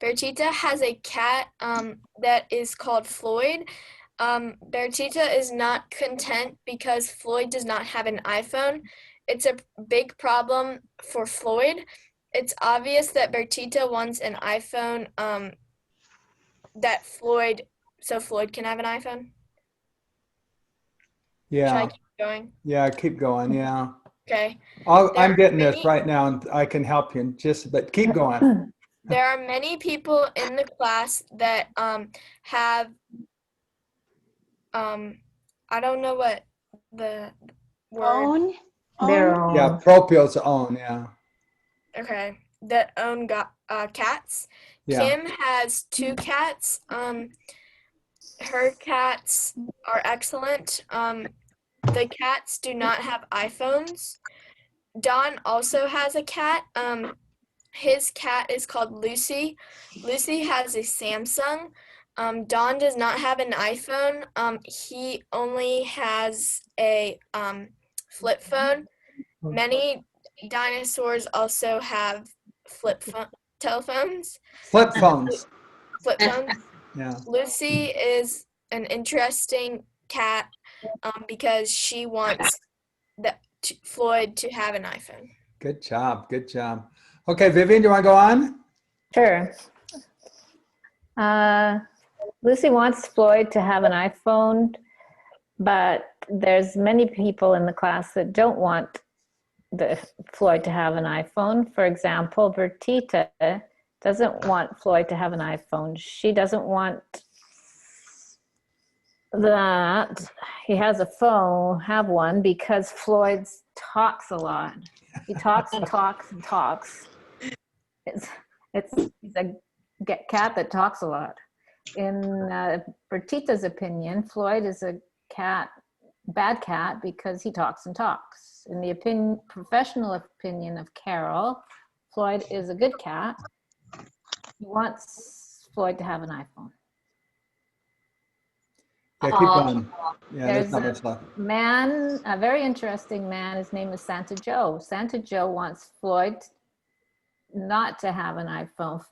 Bertita has a cat that is called Floyd. Bertita is not content because Floyd does not have an iPhone. It's a big problem for Floyd. It's obvious that Bertita wants an iPhone so Floyd can have an iPhone. Should I Yeah. keep going? Yeah, keep going. Yeah. Okay. I'm getting this right now, and I can help you. But keep going. There are many people in the class that have I don't know what the word. Their own. Yeah, propio's own. Yeah. Okay, that own cats. Yeah. Kim has 2 cats. Her cats are excellent. The cats do not have iPhones. Don also has a cat. His cat is called Lucy. Lucy has a Samsung. Don does not have an iPhone. He only has a flip phone. Many dinosaurs also have telephones. Flip phones. Flip phones. Yeah. Lucy is an interesting cat because she wants Floyd to have an iPhone. Good job. Good job. Okay, Vivian, do you want to go on? Sure. Lucy wants Floyd to have an iPhone, but there's many people in the class that don't want Floyd to have an iPhone. For example, Bertita doesn't want Floyd to have an iPhone. She doesn't want that he has a phone, have one, because Floyd talks a lot. He talks and talks and talks. He's a cat that talks a lot. In Bertita's opinion, Floyd is a bad cat because he talks and talks. In the professional opinion of Carol, Floyd is a good cat. He wants Floyd to have an iPhone. Yeah, keep going. Yeah, There's not much left. a very interesting man. His name is Santa Joe. Santa Joe wants Floyd not to have an iPhone.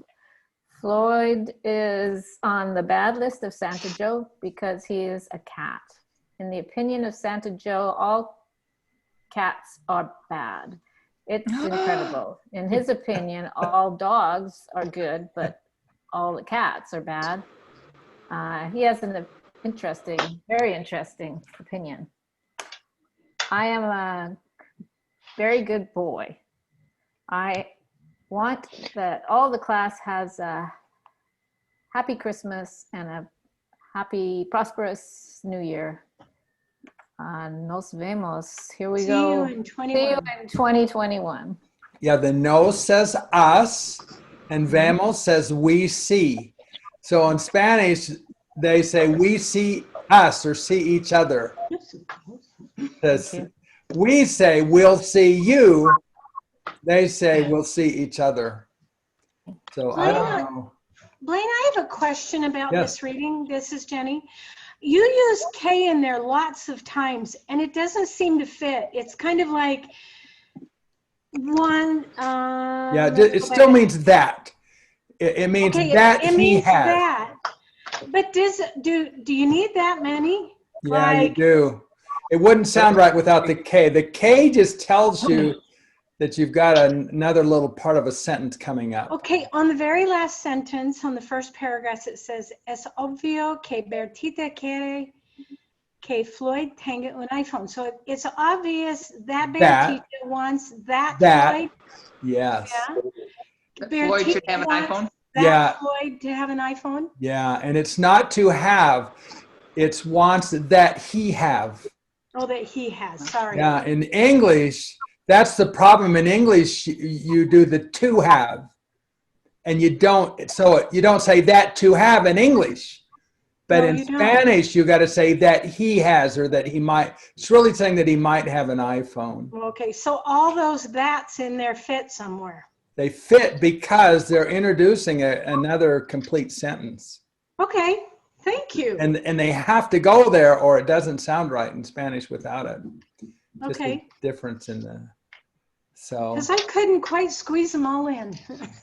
Floyd is on the bad list of Santa Joe because he is a cat. In the opinion of Santa Joe, all cats are bad. It's incredible. In his opinion, all dogs are good, but all the cats are bad. He has an very interesting opinion. I am a very good boy. I want that all the class has a happy Christmas and a happy, prosperous New Year. Nos vemos. Here we go. See you in See you in 2021. Yeah, the nos says us, and vemos says we see. So in Spanish, they say we see us or see each other. We say we'll see you. They say we'll see each other. So I don't know. Blaine, I have a question about Yes. this reading. This is Jenny. You use K in there lots of times, and it doesn't seem to fit. It's kind of like one. Yeah, it still means that. It means that it he means has. that. But do you need that many? Yeah, you do. It wouldn't sound right without the K. The K just tells you that you've got another little part of a sentence coming up. Okay, on the very last sentence, on the first paragraph, it says, es obvio que Bertita quiere que Floyd tenga un iPhone. So it's obvious that Bertita wants that Floyd. Yes. Yeah. Floyd should have an iPhone? Floyd to have an iPhone? Yeah, and it's not to have, it's wants that he have. Oh, that he has, sorry. Yeah, in English, that's the problem. In English, you do the to have, and you don't say that to have in English. But in Spanish, you got to say that he has or that he might. It's really saying that he might have an iPhone. Okay, so all those that's in there fit somewhere. They fit because they're introducing another complete sentence. Okay, thank you. And they have to go there or it doesn't sound right in Spanish without it. Just Okay. a difference in the, so. Because I couldn't quite squeeze them all in.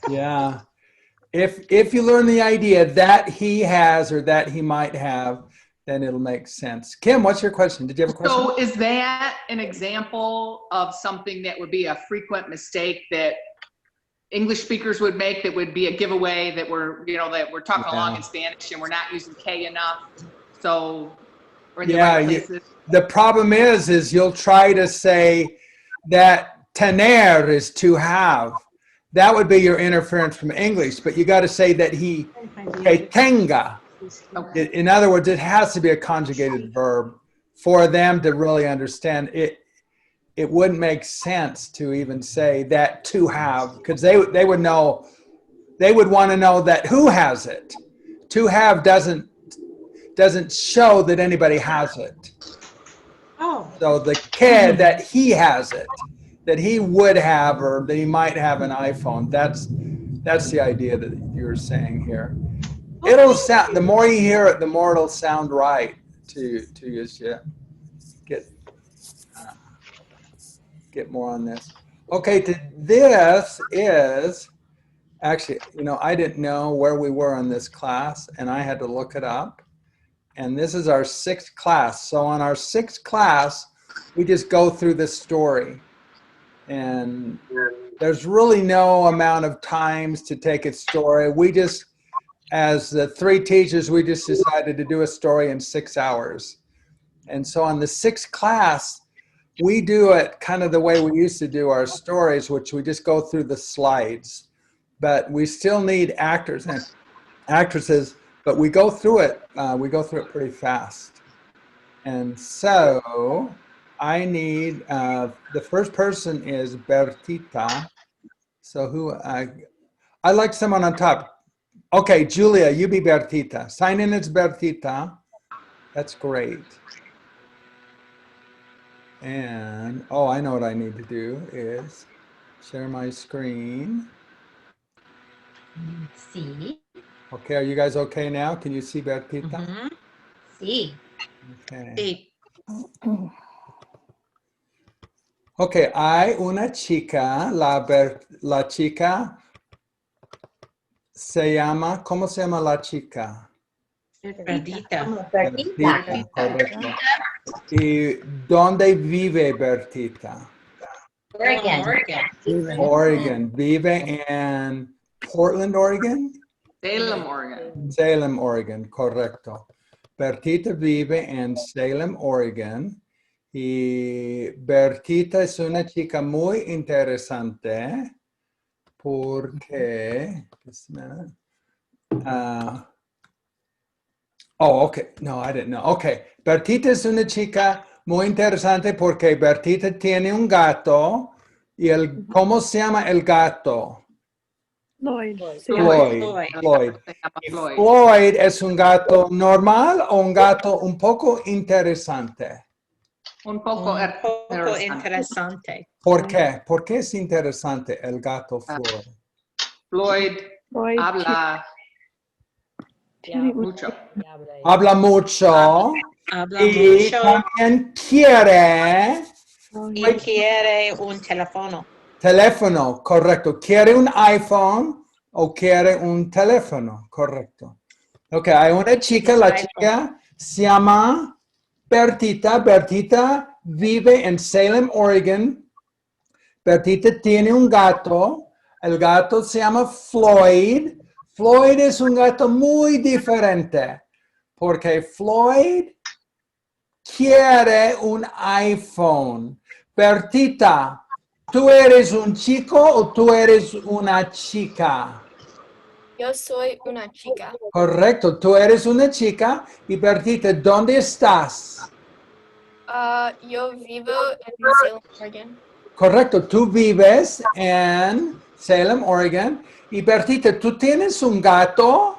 Yeah. If you learn the idea that he has or that he might have, then it'll make sense. Kim, what's your question? Did you have a question? So is that an example of something that would be a frequent mistake that English speakers would make, that would be a giveaway, that we're, you know, that we're talking along in Spanish and we're not using K enough? So we're in the right places. The problem is you'll try to say that tener is to have. That would be your interference from English, but you got to say that he tenga. Okay. In other words, it has to be a conjugated verb for them to really understand it. It wouldn't make sense to even say that to have, because they would know, they would want to know that who has it. To have doesn't show that anybody has it. Oh, So the que, that he has it, that he would have, or that he might have an iPhone. That's the idea that you're saying here. It'll sound, the more you hear it, the more it'll sound right to you as you get more on this. Okay, this is actually, you know, I didn't know where we were on this class, and I had to look it up. And this is our 6th class. So on our 6th class, we just go through this story. And there's really no amount of times to take a story. We just, as the 3 teachers, we just decided to do a story in 6 hours. And so on the 6th class, we do it kind of the way we used to do our stories, which we just go through the slides. But we still need actors and actresses, but we go through it. We go through it pretty fast. And so I need, the first person is Bertita. So who, I like someone on top. Okay, Julia, you be Bertita. Sign in as Bertita. That's great. And, oh, I know what I need to do is share my screen. Sí. Okay, are you guys okay now? Can you see Bertita? Ujú. Sí. Okay. Sí. Okay, hay una chica, la chica se llama, ¿cómo se llama la chica? Bertita. Bertita, correcto. ¿Y dónde vive Bertita? Oregon. Oregon. Vive en Portland, Oregon? Salem, Oregon. Salem, Oregon, correcto. Bertita vive en Salem, Oregon. Y Bertita es una chica muy interesante porque... oh, okay. No, I didn't know. Okay. Bertita es una chica muy interesante porque Bertita tiene un gato. Y ¿cómo se llama el gato? Floyd. Floyd. ¿Y Floyd es un gato normal o un gato un poco interesante? Un poco interesante. ¿Por qué? ¿Por qué es interesante el gato Floyd? Floyd habla mucho. Habla mucho. Habla Y mucho también quiere y quiere un teléfono. teléfono, correcto. ¿Quiere un iPhone o quiere un teléfono? Correcto. Ok, hay una chica, la chica se llama Bertita. Bertita vive en Salem, Oregon. Bertita tiene un gato. El gato se llama Floyd. Floyd es un gato muy diferente porque Floyd quiere un iPhone. Bertita, ¿tú eres un chico o tú eres una chica? Yo soy una chica. Correcto, tú eres una chica. Y Bertita, ¿dónde estás? Yo vivo en Salem, Oregon. Correcto, tú vives en Salem, Oregon. Y Bertita, ¿tú tienes un gato?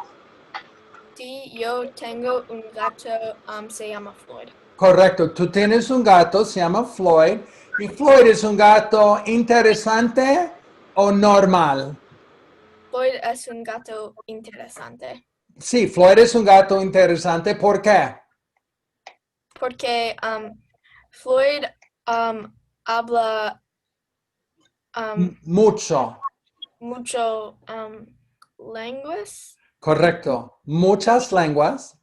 Sí, yo tengo un gato, se llama Floyd. Correcto, tú tienes un gato, se llama Floyd. ¿Y Floyd es un gato interesante o normal? Floyd es un gato interesante. Sí, Floyd es un gato interesante. ¿Por qué? Porque Floyd habla Mucho. mucho lenguas. Correcto. Muchas lenguas.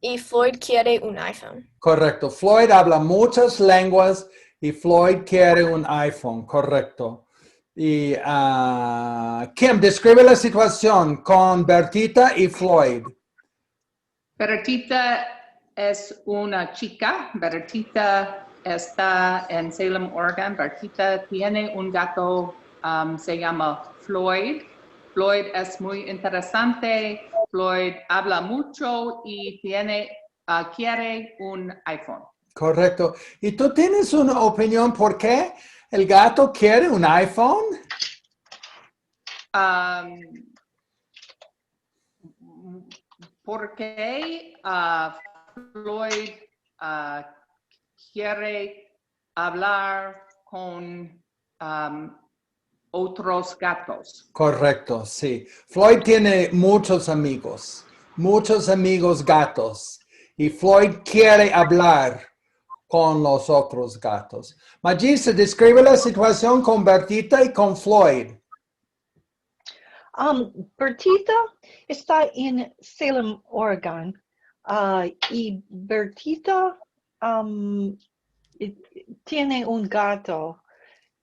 Y Floyd quiere un iPhone. Correcto. Floyd habla muchas lenguas y Floyd quiere un iPhone. Correcto. Y Kim, describe la situación con Bertita y Floyd. Bertita es una chica. Bertita está en Salem, Oregon. Bertita tiene un gato, se llama Floyd. Floyd es muy interesante. Floyd habla mucho y quiere un iPhone. Correcto. ¿Y tú tienes una opinión por qué el gato quiere un iPhone? Porque Floyd quiere hablar con otros gatos. Correcto, sí. Floyd tiene muchos amigos gatos, y Floyd quiere hablar con los otros gatos. Magista, describe la situación con Bertita y con Floyd. Bertita está en Salem, Oregon, y Bertita tiene un gato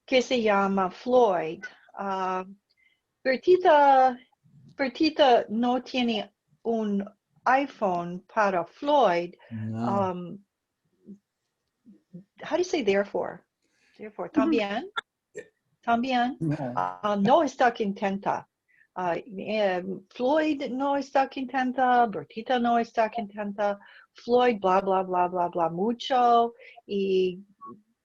que se llama Floyd. Bertita no tiene un iPhone para Floyd. No. How do you say therefore? También. No está contenta. Floyd no está contenta. Bertita no está contenta. Floyd, blah, blah, blah, blah, blah, mucho. Y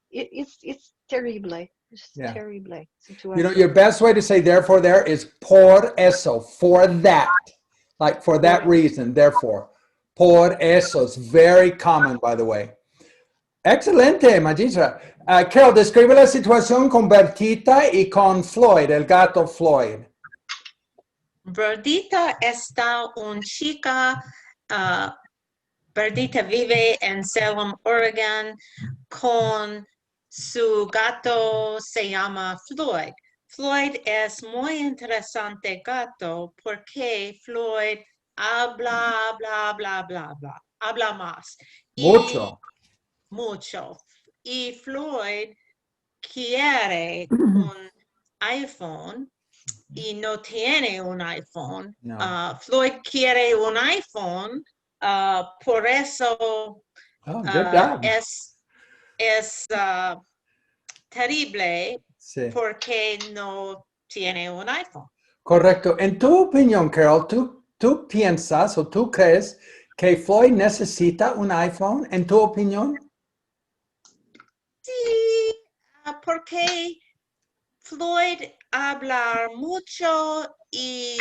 it's terrible. It's terrible situation. You know, your best way to say therefore there is por eso, for that. Like for that reason, therefore. Por eso is very common, by the way. Excelente, magistra. Carol, describe la situación con Bertita y con Floyd, el gato Floyd. Bertita está una chica. Bertita vive en Salem, Oregon, con su gato se llama Floyd. Floyd es muy interesante gato porque Floyd habla, bla, bla, bla, bla. Habla más. Mucho. Y Floyd quiere un iPhone y no tiene un iPhone. No. Floyd quiere un iPhone, por eso Good job. es terrible Sí. porque no tiene un iPhone. Correcto. En tu opinión, Carol, ¿tú piensas o tú crees que Floyd necesita un iPhone? ¿En tu opinión? Sí, porque Floyd habla mucho y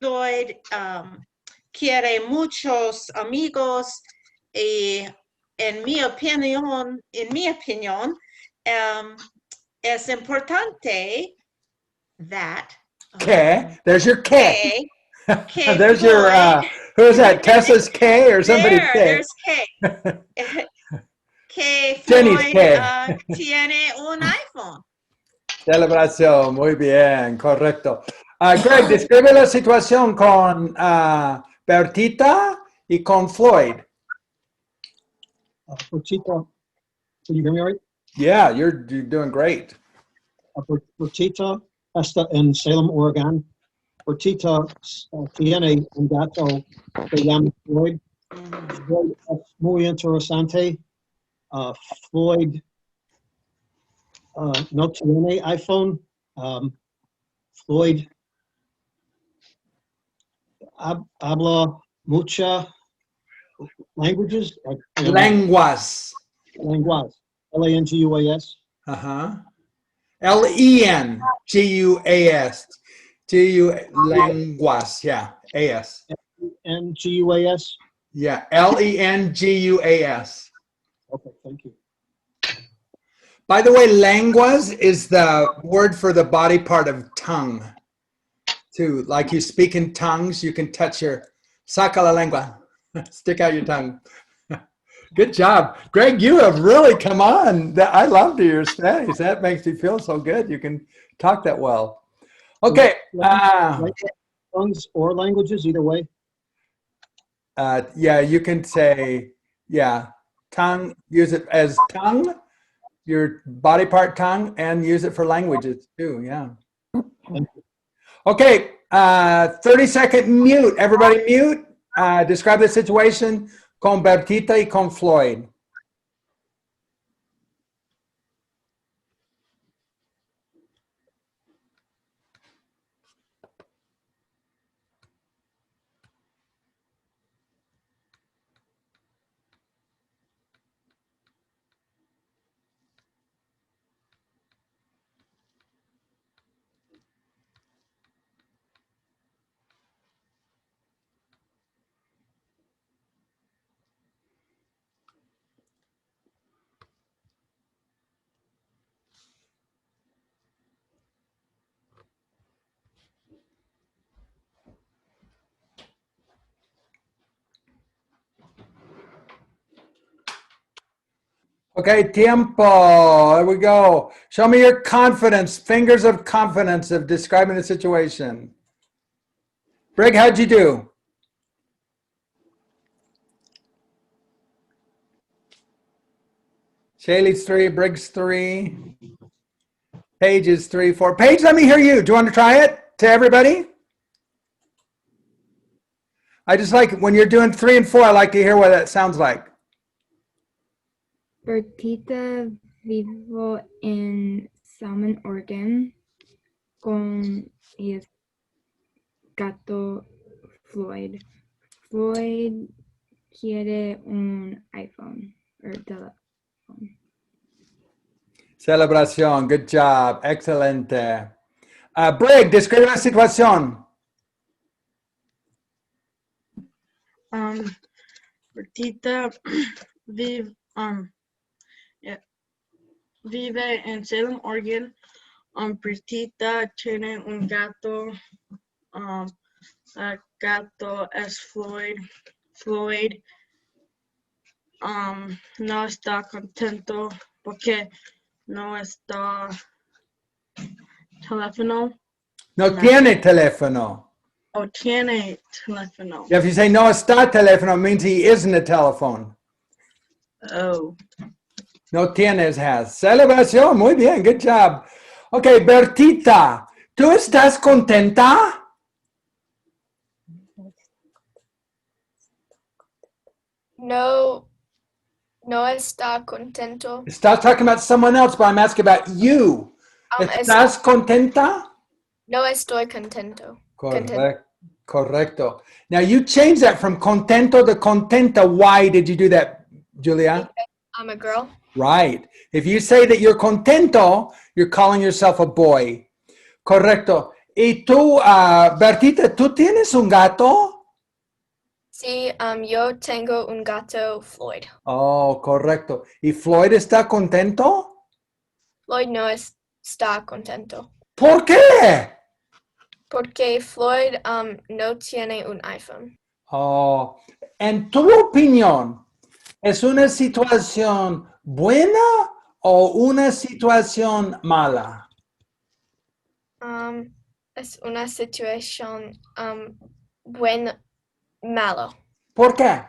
Floyd quiere muchos amigos y en mi opinión, es importante that There's your K. que There's Floyd, your who is that? Tessa's K or somebody's K? there's K. Que Jenny's Floyd K. tiene un iPhone. Celebración, muy bien, correcto. Greg, describe la situación con Bertita y con Floyd. Bertita, can you hear me all right? Yeah, you're doing great. Bertita está en Salem, Oregon. Bertita tiene un gato se llama Floyd. Floyd es muy interesante. Floyd no tiene iPhone. Floyd habla muchas languages. Lenguas. Lenguas. L-A-N-G-U-A-S. L-E-N-G-U-A-S. Lenguas, yeah, A-S. N-G-U-A-S? Yeah, L-E-N-G-U-A-S. Okay, thank you. By the way, lenguas is the word for the body part of tongue. Too, like you speak in tongues, you can touch your, saca la lengua, stick out your tongue. Good job. Greg, you have really come on. I love your Spanish. That makes me feel so good. You can talk that well. Okay. tongues or languages, either way? Yeah, you can say, yeah, tongue, use it as tongue, your body part tongue, and use it for languages too, yeah. Okay, 30-second mute. Everybody mute. Describe the situation con Bertita y con Floyd. Okay, tiempo. There we go. Show me your confidence, fingers of confidence of describing the situation. Brig, how'd you do? Shaylee's 3, Brig's 3. Paige is 3, 4. Paige, let me hear you. Do you want to try it to everybody? I just like when you're doing 3 and 4, I like to hear what that sounds like. Bertita vivo en Salem, Oregon, con el gato Floyd. Floyd quiere un iPhone or teléfono. Celebración. Good job. Excelente. Brig, describe la situación. Bertita vive en Salem, Oregon. Bertita tiene un gato. El gato es Floyd. Floyd no está contento porque no está teléfono. No tiene teléfono. Oh, tiene teléfono. If you say no está teléfono, it means he isn't a telephone. Oh. No tienes has. Celebración. Muy bien. Good job. Okay, Bertita, ¿tú estás contenta? No, no está contento. Estás talking about someone else, but I'm asking about you. ¿Estás contenta? No estoy contento. Correcto. Now you changed that from contento to contenta. Why did you do that, Julia? Because I'm a girl. Right. If you say that you're contento, you're calling yourself a boy. Correcto. Y tú, Bertita, ¿tú tienes un gato? Sí, yo tengo un gato, Floyd. Oh, correcto. ¿Y Floyd está contento? Floyd no está contento. ¿Por qué? Porque Floyd no tiene un iPhone. Oh, en tu opinión, ¿es una situación buena o una situación mala? Es una situación malo. ¿Por qué?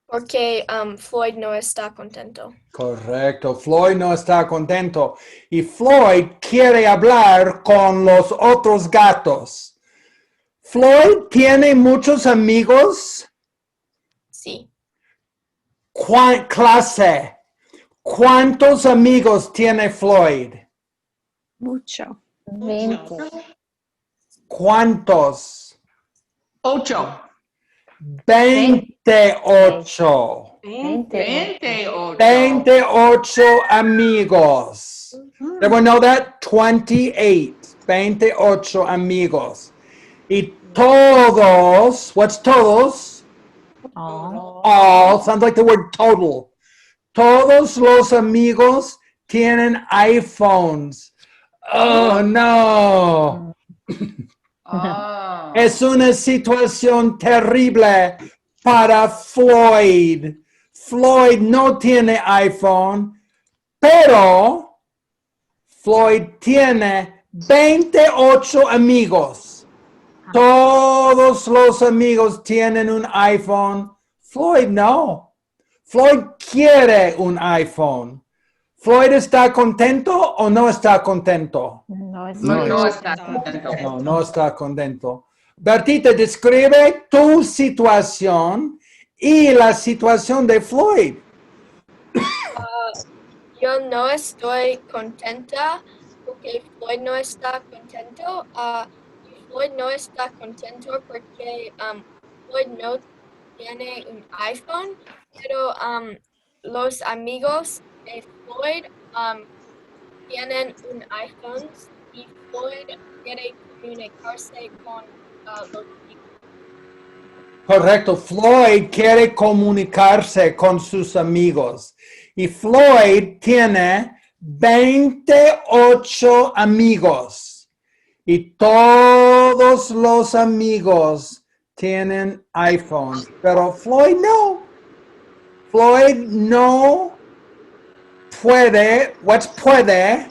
Porque Floyd no está contento. Correcto, Floyd no está contento y Floyd quiere hablar con los otros gatos. ¿Floyd tiene muchos amigos? Sí. Clase. ¿Cuántos amigos tiene Floyd? Mucho. 20. ¿Cuántos? 8. 28. 28. 28 amigos. Everyone know that? 28. 28 amigos. Y todos, what's todos? All. Sounds like the word total. Todos los amigos tienen iPhones. Oh, no. Oh. Es una situación terrible para Floyd. Floyd no tiene iPhone, pero Floyd tiene 28 amigos. todos los amigos tienen un iPhone. Floyd no. Floyd quiere un iPhone. ¿Floyd está contento o no está contento? No es No está contento. No, no está contento. Bertita, describe tu situación y la situación de Floyd. Yo no estoy contenta porque Floyd no está contento. Floyd no está contento porque Floyd no tiene un iPhone, pero los amigos de Floyd tienen un iPhone y Floyd quiere comunicarse con los amigos. Correcto, Floyd quiere comunicarse con sus amigos y Floyd tiene 28 amigos y todos los amigos tienen iPhones, pero Floyd no. Floyd no puede, what's puede?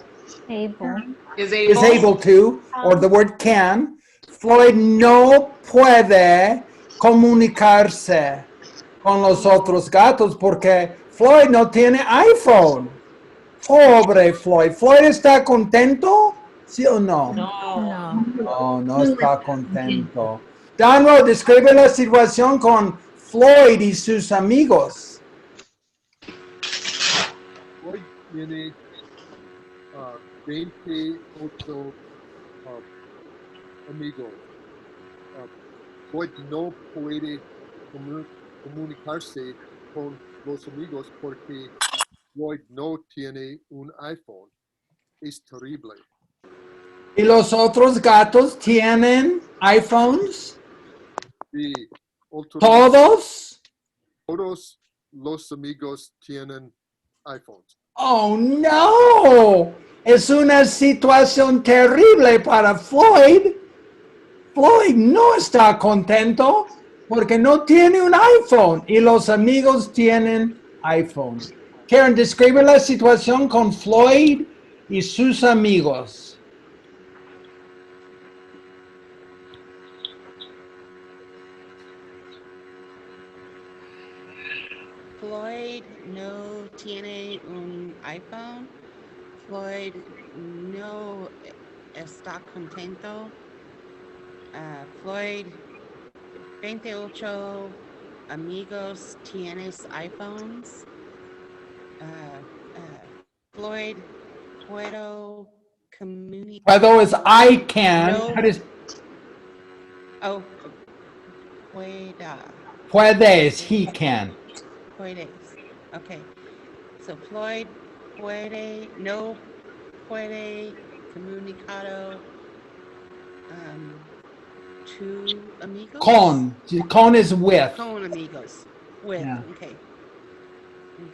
able. Is Is able to, or the word can. Floyd no puede comunicarse con los otros gatos porque Floyd no tiene iPhone. Pobre Floyd. ¿Floyd está contento? ¿Sí o no? No. No, no está contento. Danro, describe la situación con Floyd y sus amigos. Hoy tiene 28 amigos. Floyd no puede comunicarse con los amigos porque Floyd no tiene un iPhone. Es terrible. ¿Y los otros gatos tienen iPhones? Y ¿Todos? todos los amigos tienen iPhones. Oh, no. Es una situación terrible para Floyd. Floyd no está contento porque no tiene un iPhone y los amigos tienen iPhones. Karen, describe la situación con Floyd y sus amigos. Floyd no tiene un iPhone. Floyd no está contento. Floyd, 28 amigos tienes iPhones. Floyd, puedo comunicar. Puedo is I can. No. How does Oh, pueda. puedes? He can. Puedes. Okay. So Floyd no puede comunicado to amigos. Con is with. Con amigos. With. Yeah. Okay.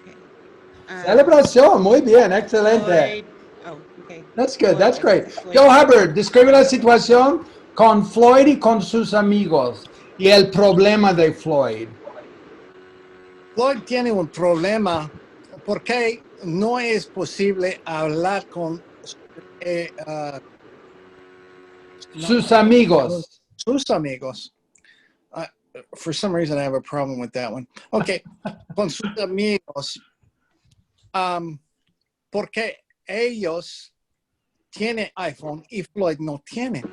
Okay. Celebración. Muy bien. Excelente. Floyd, oh, okay. That's good. That's great. Floyd. Joe Hubbard, describe la situación con Floyd y con sus amigos y el problema de Floyd. Floyd tiene un problema porque no es posible hablar con Sus amigos. Sus amigos. For some reason, I have a problem with that one. Okay, con sus amigos. Porque ellos tienen iPhone y Floyd no tiene.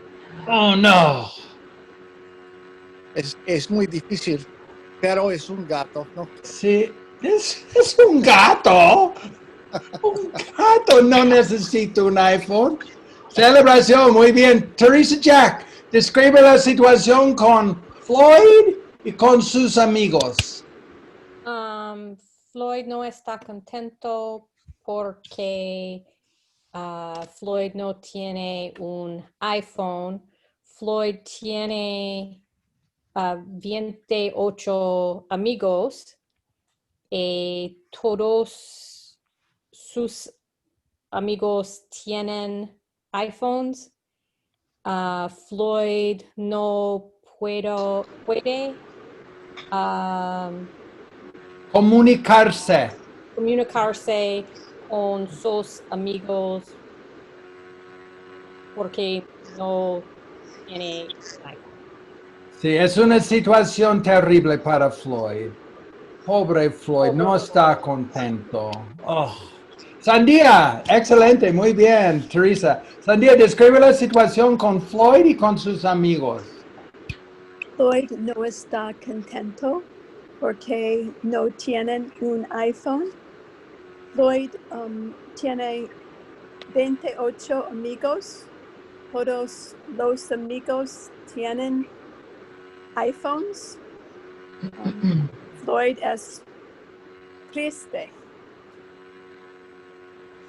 Oh, no. Es muy difícil, pero es un gato, ¿no? Sí, es un gato. Un gato no necesita un iPhone. Celebración, muy bien. Teresa Jack, describe la situación con Floyd y con sus amigos. Floyd no está contento porque Floyd no tiene un iPhone. Floyd tiene 28 amigos y todos sus amigos tienen iPhones. Floyd no puede Comunicarse. comunicarse con sus amigos porque no tiene iPhone. Sí, es una situación terrible para Floyd. Pobre Floyd, no está contento. Oh. Sandía, excelente, muy bien, Teresa. Sandía, describe la situación con Floyd y con sus amigos. Floyd no está contento porque no tienen un iPhone. Floyd tiene 28 amigos. Todos los amigos tienen iPhones. Floyd es triste.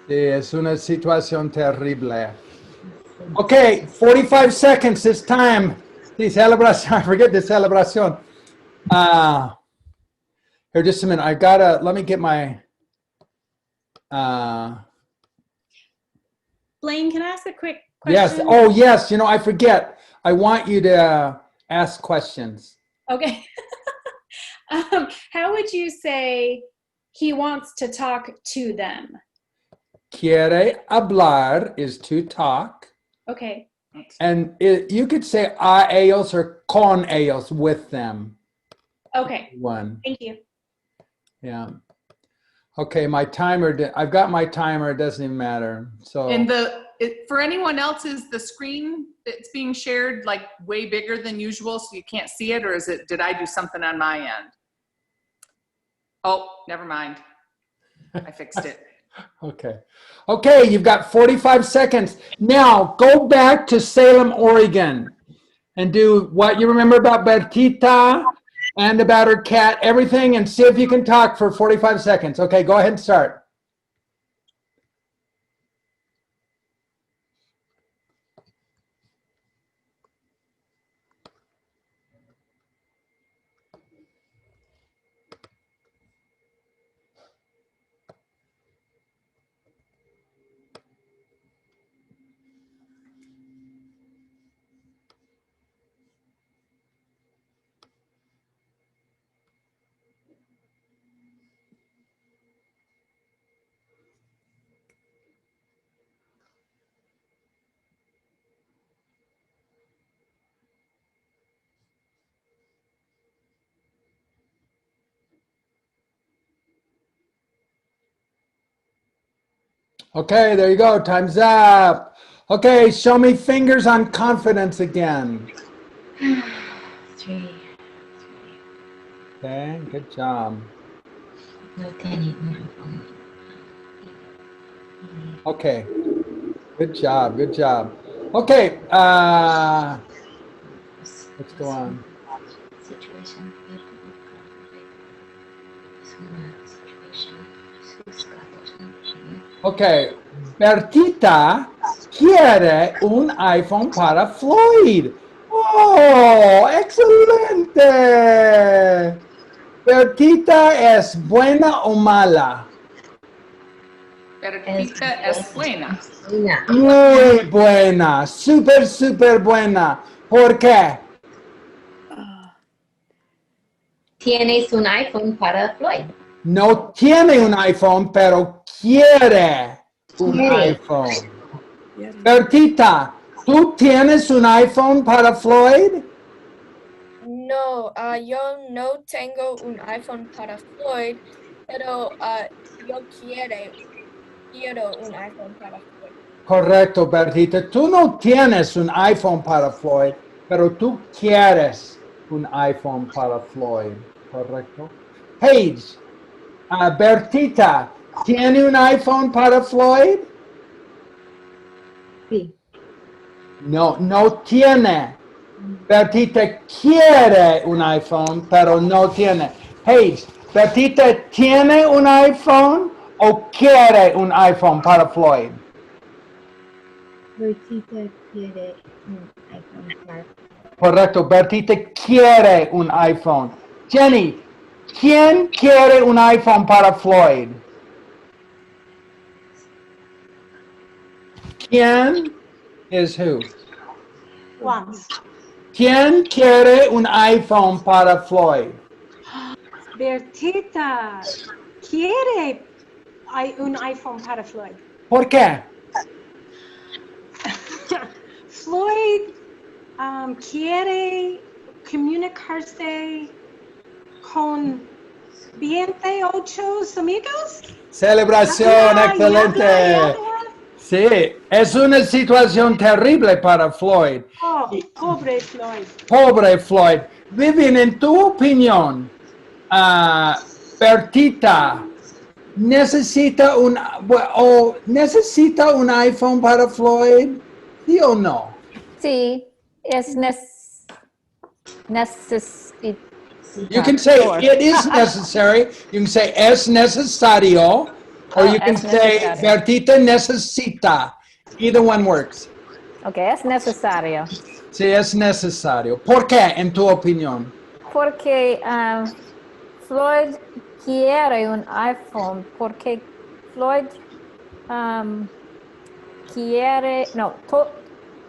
Sí, es una situación terrible. Okay, 45 seconds, it's time. Sí, celebración, I forget the celebration. Here, just a minute, let me get my, Blaine, can I ask a quick question? yes, oh yes, I forget. I want you to ask questions. Okay. How would you say he wants to talk to them? Quiere hablar is to talk. Okay. And you could say a ellos or con ellos, with them. Okay. One. Thank you. Yeah. Okay, my timer, I've got my timer, it doesn't even matter. So. And for anyone else, is the screen that's being shared like way bigger than usual so you can't see it, or did I do something on my end? Oh, never mind. I fixed it. Okay. Okay, you've got 45 seconds. Now go back to Salem, Oregon and do what you remember about Bertita and about her cat, everything, and see if you can talk for 45 seconds. Okay, go ahead and start. Okay, there you go. Time's up. Okay, show me fingers on confidence again. 3. Okay, good job. Okay, good job, good job. Okay, let's go on. Okay, Bertita quiere un iPhone para Floyd. Oh, excelente. Bertita es buena o mala? Bertita es buena. Muy buena, súper, súper buena. ¿Por qué? Tienes un iPhone para Floyd. No tiene un iPhone, pero quiere un iPhone. Bertita, ¿tú tienes un iPhone para Floyd? No, yo no tengo un iPhone para Floyd, pero yo quiero un iPhone para Floyd. Correcto, Bertita. Tú no tienes un iPhone para Floyd, pero tú quieres un iPhone para Floyd. Correcto. Paige, Bertita, ¿tiene un iPhone para Floyd? Sí. No, no tiene. Bertita quiere un iPhone, pero no tiene. Paige, ¿Bertita tiene un iPhone o quiere un iPhone para Floyd? Bertita quiere un iPhone para Correcto, Bertita quiere un iPhone. Jenny, ¿quién quiere un iPhone para Floyd? ¿Quién is who? Once. ¿Quién quiere un iPhone para Floyd? Bertita quiere un iPhone para Floyd. ¿Por qué? Floyd quiere comunicarse con veinte, ocho amigos. Celebración, excelente. Sí, es una situación terrible para Floyd. Oh, pobre Floyd. Pobre Floyd. Vivian, en tu opinión, Bertita, ¿necesita un iPhone para Floyd? ¿Sí o no? Sí, es necesito. You can say it is necessary. You can say es necesario. Or you can say Bertita necesita. Either one works. Okay, es necesario. Sí, es necesario. ¿Por qué, en tu opinión? Porque Floyd quiere un iPhone. Porque Floyd quiere, no,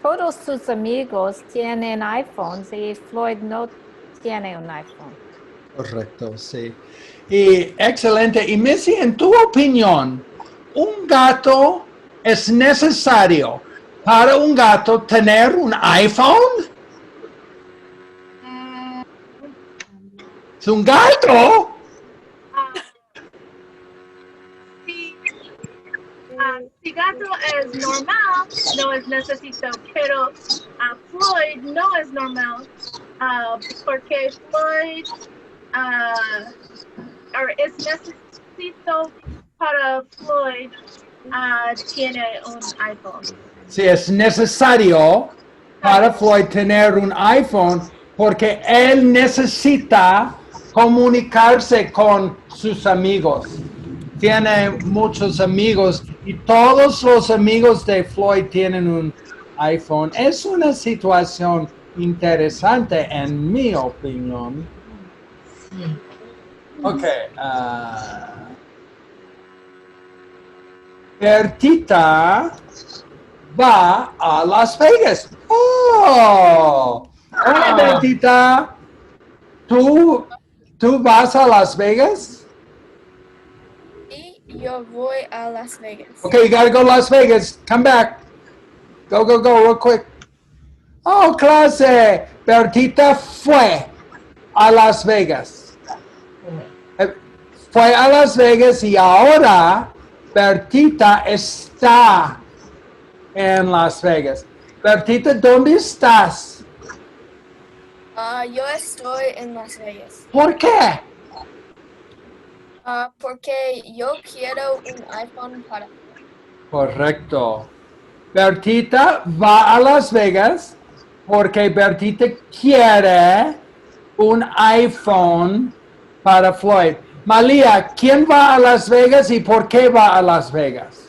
todos sus amigos tienen iPhones y Floyd no tiene un iPhone. Correcto, sí. Y excelente. Y Missy, en tu opinión, ¿un gato es necesario para un gato tener un iPhone? ¿Es un gato? Si gato es normal, no es necesito, pero Floyd no es normal, porque Floyd es necesito para Floyd, tiene un iPhone. Sí, es necesario para Floyd tener un iPhone porque él necesita comunicarse con sus amigos. Tiene muchos amigos y todos los amigos de Floyd tienen un iPhone. Es una situación interesante en mi opinión. Sí. Ok. Bertita va a Las Vegas. ¡Oh! Hola, Bertita. ¿Tú vas a Las Vegas? Y yo voy a Las Vegas. Okay, you gotta go to Las Vegas. Come back. Go, real quick. Oh, clase. Bertita fue a Las Vegas. Fue a Las Vegas y ahora Bertita está en Las Vegas. Bertita, ¿dónde estás? Yo estoy en Las Vegas. ¿Por qué? Porque yo quiero un iPhone para... Correcto. Bertita va a Las Vegas porque Bertita quiere un iPhone para Floyd. Malia, ¿quién va a Las Vegas y por qué va a Las Vegas?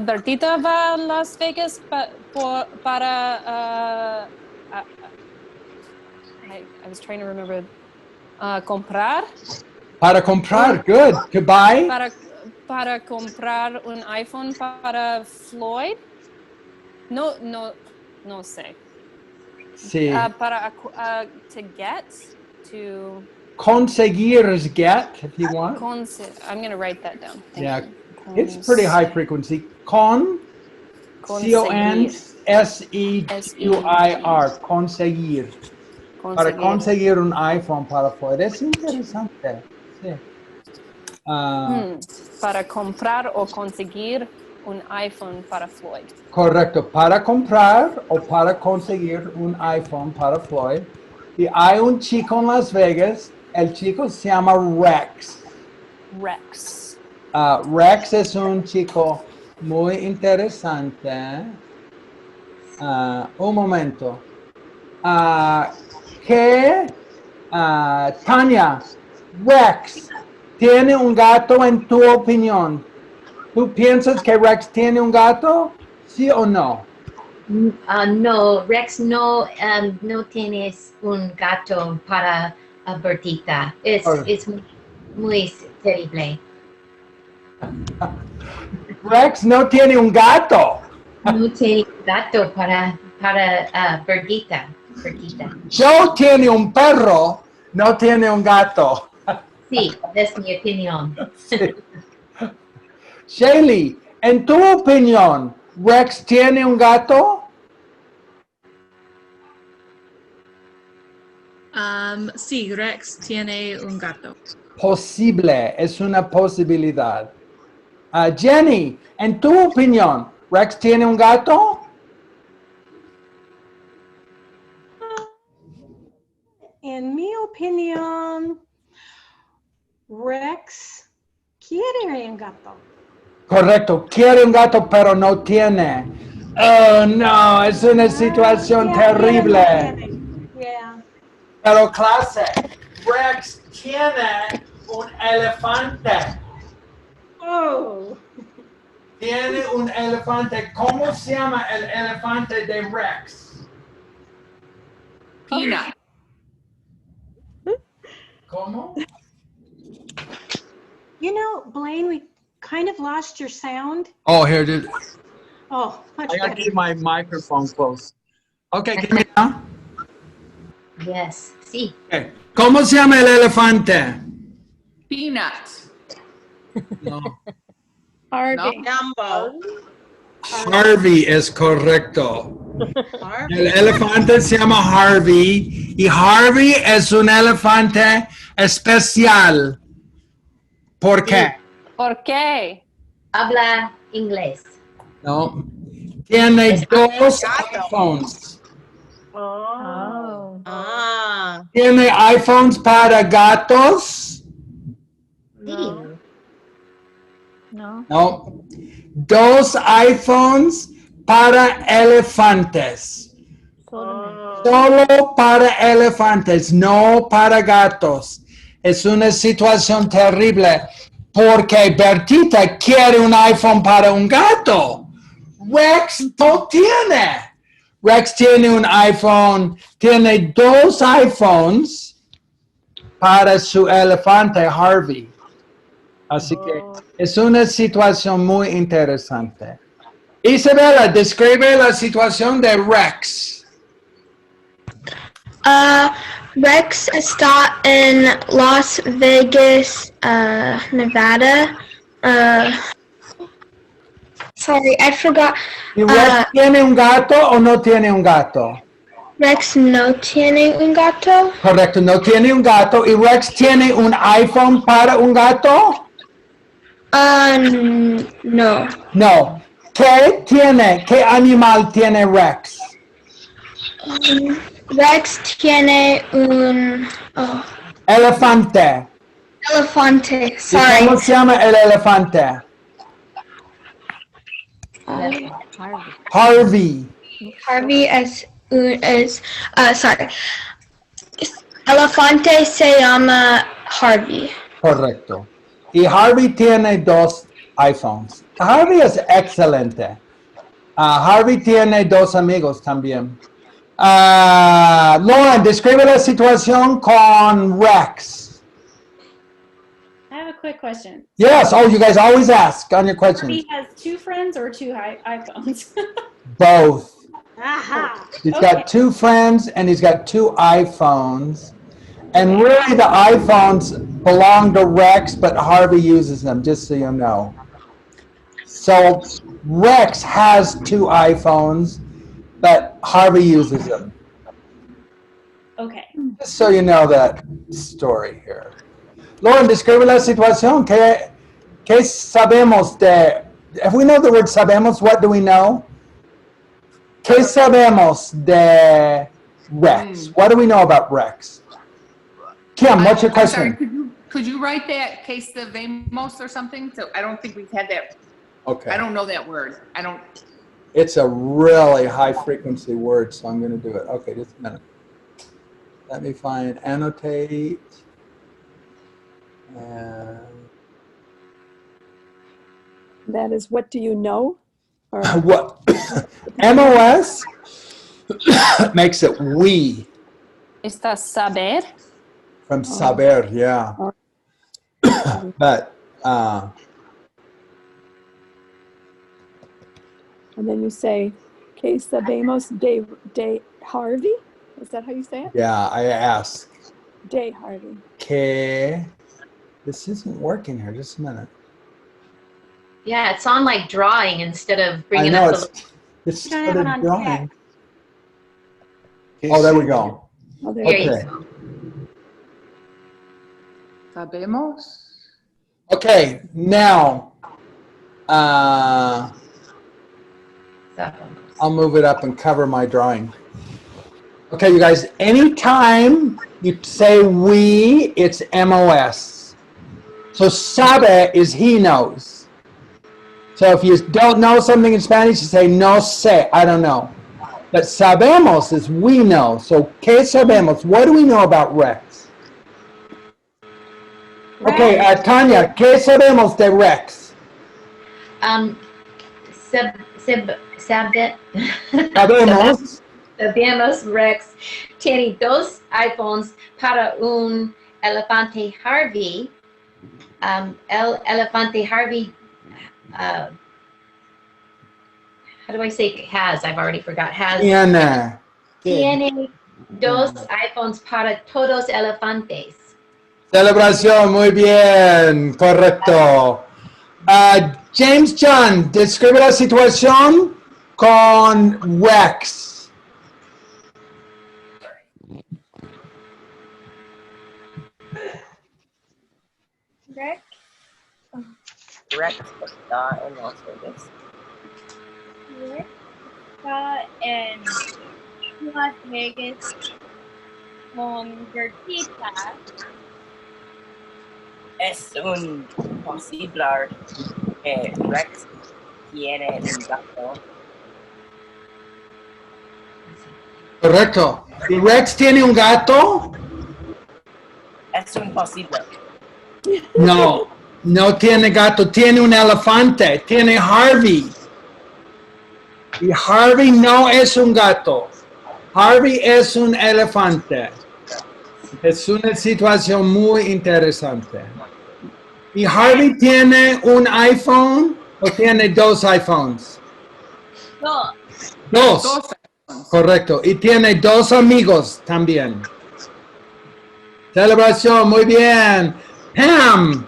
Bertita va a Las Vegas para I was trying to remember. Comprar. Para comprar, good. To buy? Para comprar un iPhone para Floyd. No sé. Sí. To get, to... Conseguir is get, if you want. I'm going to write that down. Yeah, it's pretty high frequency. C-O-N-S-E-Q-I-R, conseguir. Para conseguir un iPhone para Floyd. Es interesante. Sí. Para comprar o conseguir un iPhone para Floyd. Correcto. Para comprar o para conseguir un iPhone para Floyd. Y hay un chico en Las Vegas. El chico se llama Rex. Rex es un chico muy interesante. Un momento. Tania, Rex, ¿tiene un gato en tu opinión? ¿Tú piensas que Rex tiene un gato? ¿Sí o no? No, Rex no tiene un gato para Bertita. Es muy terrible. Rex no tiene un gato. No tiene un gato para Bertita. Joe tiene un perro, no tiene un gato. Sí, es mi opinión. Sí. Shaylee, en tu opinión, ¿Rex tiene un gato? Sí, Rex tiene un gato. Posible, es una posibilidad. Jenny, en tu opinión, ¿Rex tiene un gato? En mi opinión, Rex quiere un gato. Correcto, quiere un gato pero no tiene. Oh no, es una situación terrible. Yeah. Pero clase, Rex tiene un elefante. Oh. Tiene un elefante. ¿Cómo se llama el elefante de Rex? Peanut. ¿Cómo? You know, Blaine, we kind of lost your sound. Oh, here it is. Oh, much I gotta better. keep my microphone close. Okay, give me now. Yes, sí. Okay. ¿Cómo se llama el elefante? Peanut. No. Harvey. Dumbo. Harvy es correcto. El elefante se llama Harvy y Harvy es un elefante especial. ¿Por qué? ¿Por qué? Habla inglés. No. Tiene dos iPhones. Oh. Ah. ¿Tiene iPhones para gatos? Sí. No. No. Dos iPhones para elefantes. Solo para elefantes, no para gatos. Es una situación terrible porque Bertita quiere un iPhone para un gato. Rex no tiene. Rex tiene un iPhone, tiene dos iPhones para su elefante Harvey. Así que es una situación muy interesante. Isabela, describe la situación de Rex. Rex está en Las Vegas, Nevada. Sorry, I forgot. ¿Y Rex tiene un gato o no tiene un gato? Rex no tiene un gato. Correcto, no tiene un gato. ¿Y Rex tiene un iPhone para un gato? No. No. ¿Qué tiene? ¿Qué animal tiene Rex? Rex tiene un Elefante. elefante. ¿Y Sorry. cómo se llama el elefante? Harvey. Harvy sorry. Elefante se llama Harvy. Correcto. Y Harvey tiene dos iPhones. Harvey es excelente. Harvey tiene dos amigos también. Lauren, describe la situación con Rex. I have a quick question. Yes. Oh, you guys always ask on your questions. He has two friends or two iPhones? Both. Aha. He's got two friends and he's got two iPhones. And really the iPhones belong to Rex, but Harvey uses them, just so you know. So Rex has two iPhones, but Harvey uses them. Okay. Just so you know that story here. Lauren, describe la situación. ¿Qué sabemos de... If we know the word sabemos, what do we know? ¿Qué sabemos de Rex? What do we know about Rex? Kim, what's your question? Sorry, could you write that case the Sabemos or something? So I don't think we've had that. Okay. I don't know that word. I don't. It's a really high frequency word, so I'm going to do it. Okay, just a minute. Let me find annotate. And That is, what do you know? Or what? MOS makes it we. ¿Está saber? From saber, yeah. But, and then you say, que sabemos de Harvey? Is that how you say it? yeah, I ask. De Harvey. Que. This isn't working here. Just a minute. Yeah, it's on like drawing instead of I bringing know up the. it's don't have it started on drawing. text. Oh, there we go. Oh, there There you Okay. go. Sabemos. Okay, now I'll move it up and cover my drawing. Okay, you guys, anytime you say we, it's MOS. So sabe is he knows. So if you don't know something in Spanish, you say no sé, I don't know. But sabemos is we know. So ¿qué sabemos? What do we know about Rex? Okay, Tanya, ¿qué sabemos de Rex? Sabemos. Sabemos Rex tiene dos iPhones para un elefante Harvy. El elefante Harvy, how do I say has? I've already forgot. Has. Tiene dos iPhones para todos elefantes. Celebración, muy bien, correcto. James John, describe la situación con Rex. Rex está en Las Vegas. Rex está en Las Vegas con Bertita. Es un posible que Rex tiene un gato. Correcto. ¿Y Rex tiene un gato? Es un posible. No, no tiene gato, tiene un elefante, tiene Harvy. Y Harvy no es un gato. Harvy es un elefante. Es una situación muy interesante. ¿Y Harvy tiene un iPhone o tiene dos iPhones? Dos. Correcto. Y tiene dos amigos también. Celebración, muy bien. Pam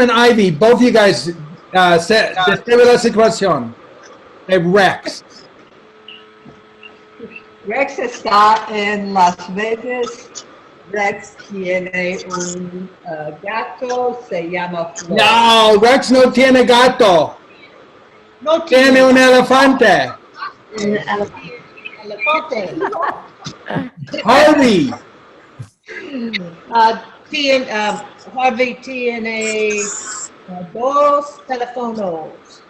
and Ivy, both you guys, describe la situación de Rex. Rex está en Las Vegas. Rex tiene un gato, se llama Floyd. No, Rex no tiene gato. No tiene un elefante. Un elefante. Harvy. Harvy tiene dos teléfonos.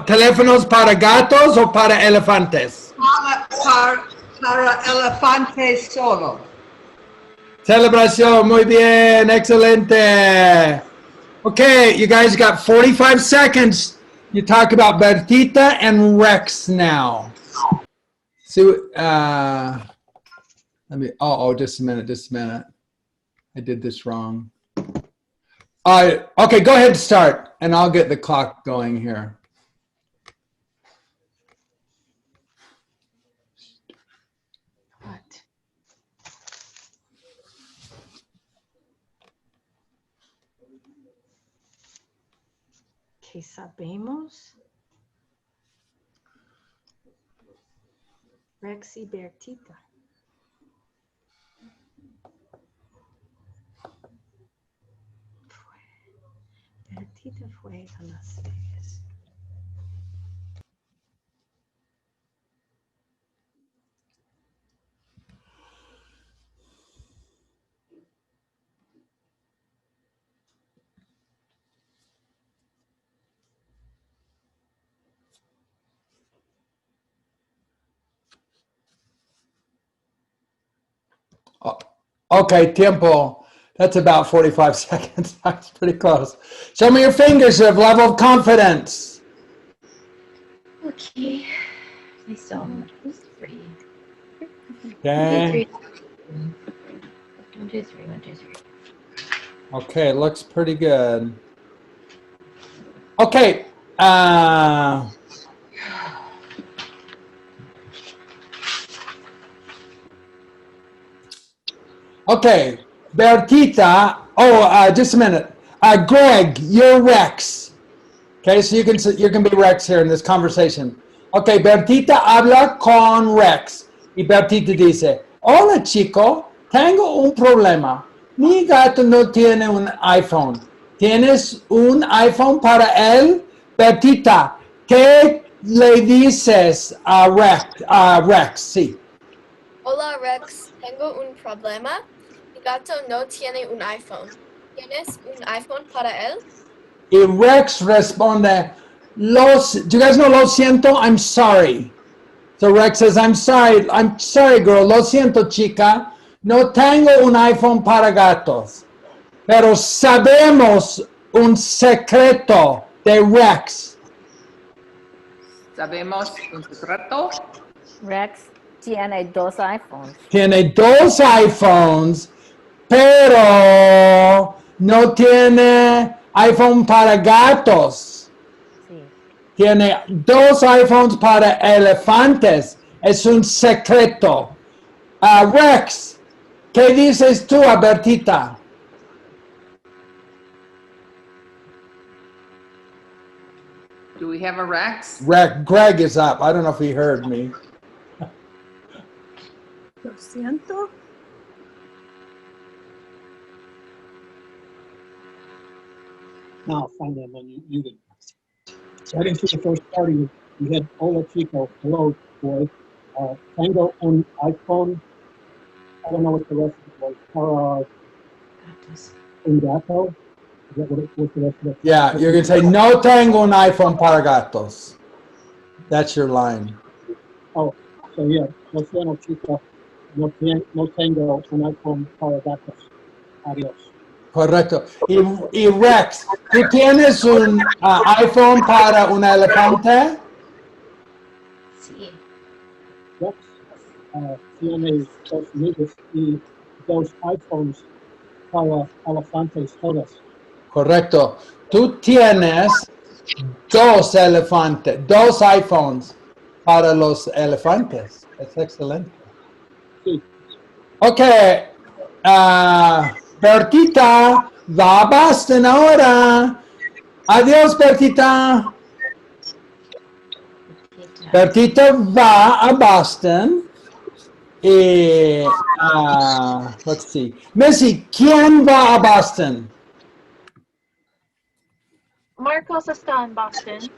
¿Teléfonos para gatos o para elefantes? Para elefantes solo. Celebración, muy bien, excelente. Okay, you guys got 45 seconds. You talk about Bertita and Rex now. So, let me, just a minute. I did this wrong. Okay, go ahead and start, and I'll get the clock going here. Que sabemos. Rex y Bertita. Bertita fue a Las Vegas. Okay, tiempo. That's about 45 seconds. That's pretty close. Show me your fingers of level of confidence. Okay. I saw 1, 2, 3. Okay. 1, 2, 3. 1, 2, 3. Okay, looks pretty good. Okay. Okay, Bertita. Just a minute. Greg, you're Rex. Okay, so you can be Rex here in this conversation. Okay, Bertita habla con Rex. Y Bertita dice, hola chico, tengo un problema. Mi gato no tiene un iPhone. ¿Tienes un iPhone para él? Bertita, ¿qué le dices a Rex? Sí. Hola Rex, tengo un problema. Mi gato no tiene un iPhone. ¿Tienes un iPhone para él? Y Rex responde, do you guys know lo siento? I'm sorry. So Rex says, I'm sorry girl, lo siento chica. No tengo un iPhone para gatos. Pero sabemos un secreto de Rex. Sabemos un secreto. Rex tiene 2 iPhones. Tiene 2 iPhones, pero no tiene iPhone para gatos. Sí. Tiene 2 iPhones para elefantes. Es un secreto. Rex, ¿qué dices tú a Bertita? Do we have a Rex? Greg is up. I don't know if he heard me. Lo siento. Now, find them when you would. Right into the first part, you had hola chico, hello boy, tango on iPhone. I don't know what the rest of it was. Un gato. Is that what the rest of it? Yeah, you're going to say, no tengo un iPhone para gatos. That's your line. Oh, so yeah, lo siento chico, no tengo un iPhone para gatos. Adios. Correcto. Y Rex, ¿tú tienes un iPhone para un elefante? Sí. Rex tiene 2 amigos y 2 iPhones para elefantes todos. Correcto. Tú tienes 2 elefantes, 2 iPhones para los elefantes. Es excelente. Sí. Ok. Bertita va a Boston ahora. Adiós, Bertita. Bertita va a Boston. Y, let's see. Missy, ¿quién va a Boston? Marcos está en Boston.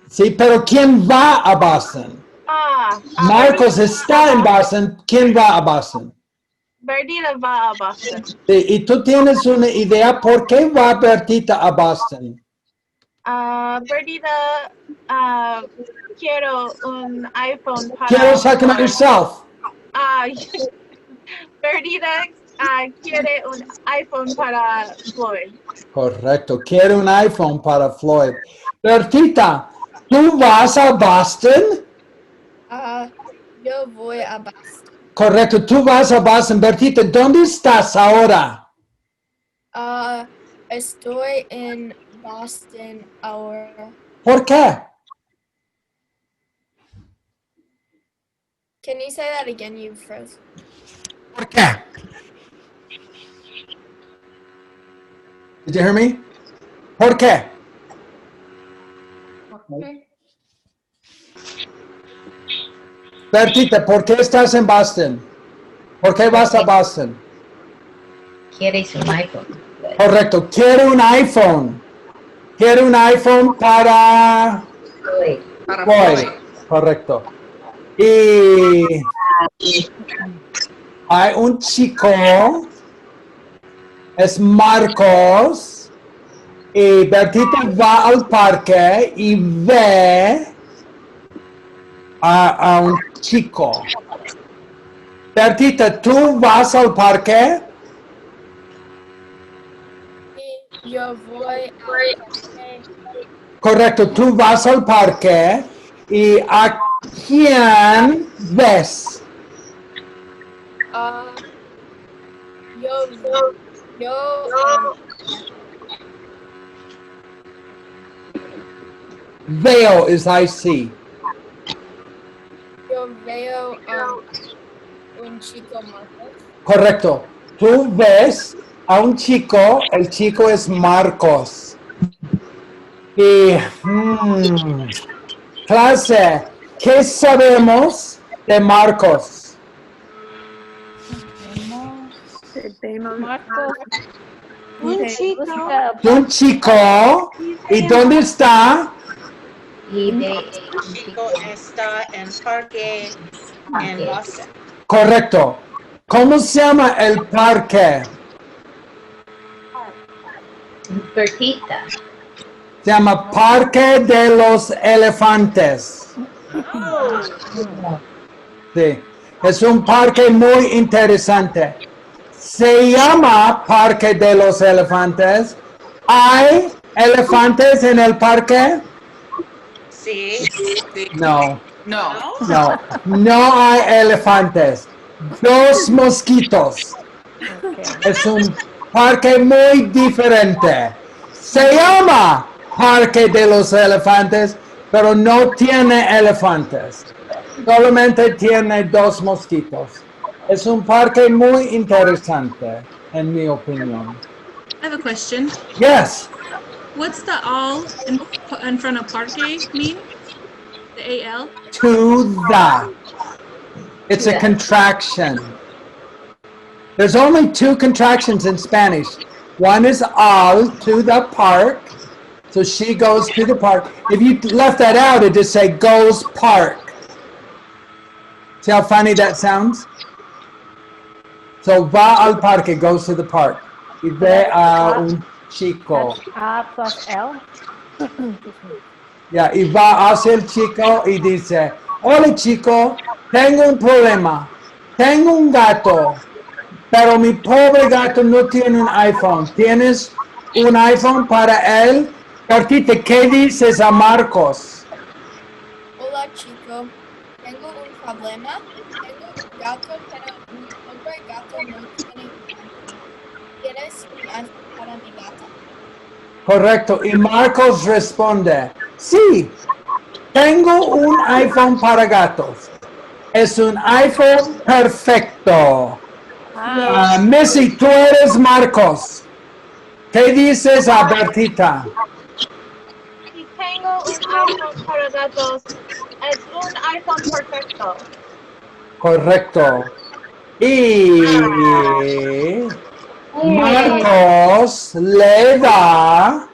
Sí, pero ¿quién va a Boston? Marcos está en Boston. ¿Quién va a Boston? Bertita va a Boston. Sí, ¿y tú tienes una idea por qué va Bertita a Boston? Bertita, quiero un iPhone para... Quiero talk about yourself. Bertita quiere un iPhone para Floyd. Correcto, quiere un iPhone para Floyd. Bertita, ¿tú vas a Boston? Yo voy a Boston. Correcto, tú vas a Boston. Bertita, ¿dónde estás ahora? Estoy en Boston ahora. ¿Por qué? Can you say that again? You froze. ¿Por qué? Did you hear me? ¿Por qué? Okay. Bertita, ¿por qué estás en Boston? ¿Por qué vas a Boston? Quieres un iPhone. Correcto, quiere un iPhone. Quiere un iPhone para Floyd. Floyd. Correcto. Y hay un chico, es Marcos, y Bertita va al parque y ve a un chico. Bertita, ¿tú vas al parque? Yo voy al parque. Correcto, tú vas al parque y ¿a quién ves? Veo is I see. Yo veo un chico Marcos. Correcto. Tú ves a un chico, el chico es Marcos. Y, clase, ¿qué sabemos de Marcos? Marcos. Un chico. Un chico. ¿Y dónde está? Chico está en parque en Boston. Correcto. ¿Cómo se llama el parque? Bertita. Se llama Parque de los Elefantes. Sí. Es un parque muy interesante. Se llama Parque de los Elefantes. ¿Hay elefantes en el parque? Sí. No. No. No. No hay elefantes. 2 mosquitos. Es un parque muy diferente. Se llama Parque de los Elefantes, pero no tiene elefantes. Solamente tiene 2 mosquitos. Es un parque muy interesante, en mi opinión. I have a question. Yes. What's the all in front of parque mean? The AL? To the. It's a contraction. There's only 2 contractions in Spanish. One is al, to the park. So she goes to the park. If you left that out, it'd just say goes park. See how funny that sounds? So va al parque, goes to the park. Y ve a un chico. A plus L. Ya, y va hacia el chico y dice, hola chico, tengo un problema. Tengo un gato, pero mi pobre gato no tiene un iPhone. ¿Tienes un iPhone para él? Bertita, ¿qué dices a Marcos? Hola chico, tengo un problema. Tengo un gato, pero mi pobre gato no tiene un iPhone. ¿Tienes un iPhone para mi gato? Correcto. Y Marcos responde, sí, tengo un iPhone para gatos. Es un iPhone perfecto. Missy, tú eres Marcos. ¿Qué dices a Bertita? Si tengo un iPhone para gatos, es un iPhone perfecto. Correcto. Y Marcos le da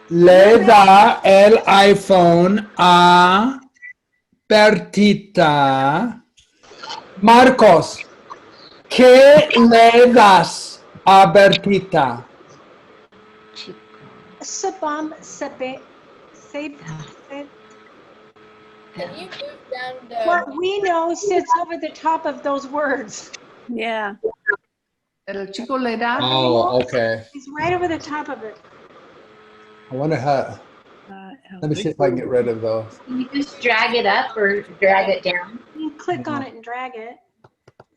le da el iPhone a Bertita. Marcos, ¿qué le das a Bertita? Can you move down the... What we know sits over the top of those words. Yeah. El chico le da. Oh, okay. He's right over the top of it. I wonder how. Let me see if I can get rid of those. Can you just drag it up or drag it down? You can click on it and drag it.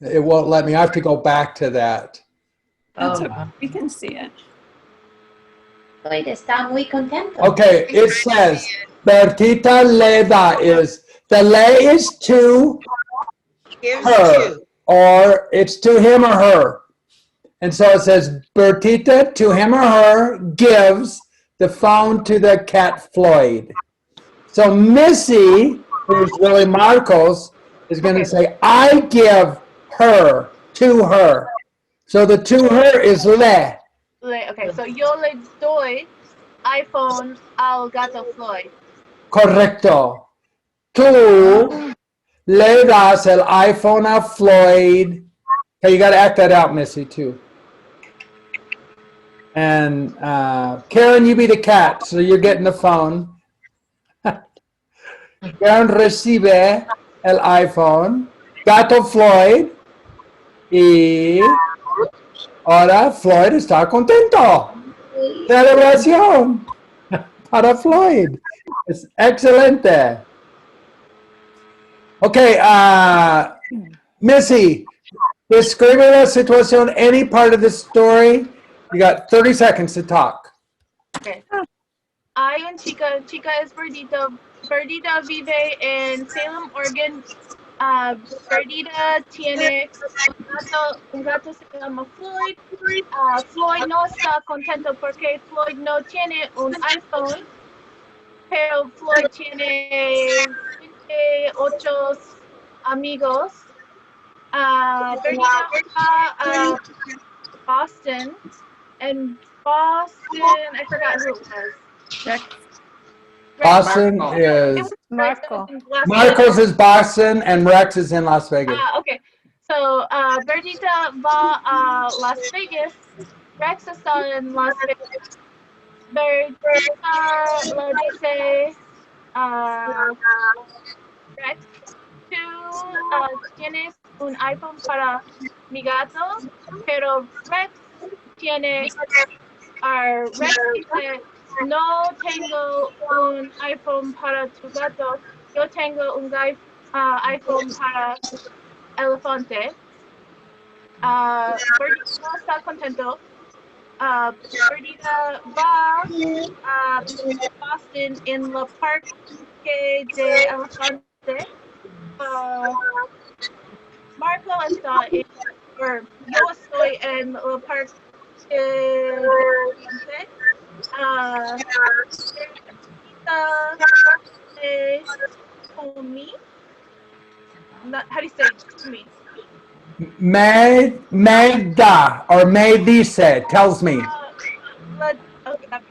It won't let me. I have to go back to that. That's okay. We can see it. Floyd está muy contento. Okay, it says Bertita le da is the le is to Gives her, to. or it's to him or her. And so it says Bertita to him or her gives the phone to the cat Floyd. So Missy, who's really Marcos, is going to say, I give her to her. So the to her is le. Okay, so yo le doy iPhone al gato Floyd. Correcto. Tú le das el iPhone a Floyd. Okay, you got to act that out, Missy, too. And Karen, you be the cat, so you're getting the phone. Karen recibe el iPhone. Gato Floyd. Y ahora Floyd está contento. Celebración para Floyd. Es excelente. Okay, Missy, describe la situación, any part of the story. You got 30 seconds to talk. Okay. Hay un chica es Bertita. Bertita vive en Salem, Oregon. Bertita tiene un gato se llama Floyd. Floyd no está contento porque Floyd no tiene un iPhone, pero Floyd tiene 8 amigos. Bertita va a Boston, and Boston, I forgot who it was. Boston is Marco. Marcos is Boston and Rex is in Las Vegas. Okay, so Bertita va a Las Vegas. Rex está en Las Vegas. Bertita le dice Rex, tú tienes un iPhone para mi gato, pero Rex tiene, Rex dice, no tengo un iPhone para tu gato, yo tengo un iPhone para elefante. Bertita no está contento. Bertita va a Boston en el parque de elefante. Marco está yo estoy en el parque de elefante. How do you say to me? Me da or me dice tells me. Okay, that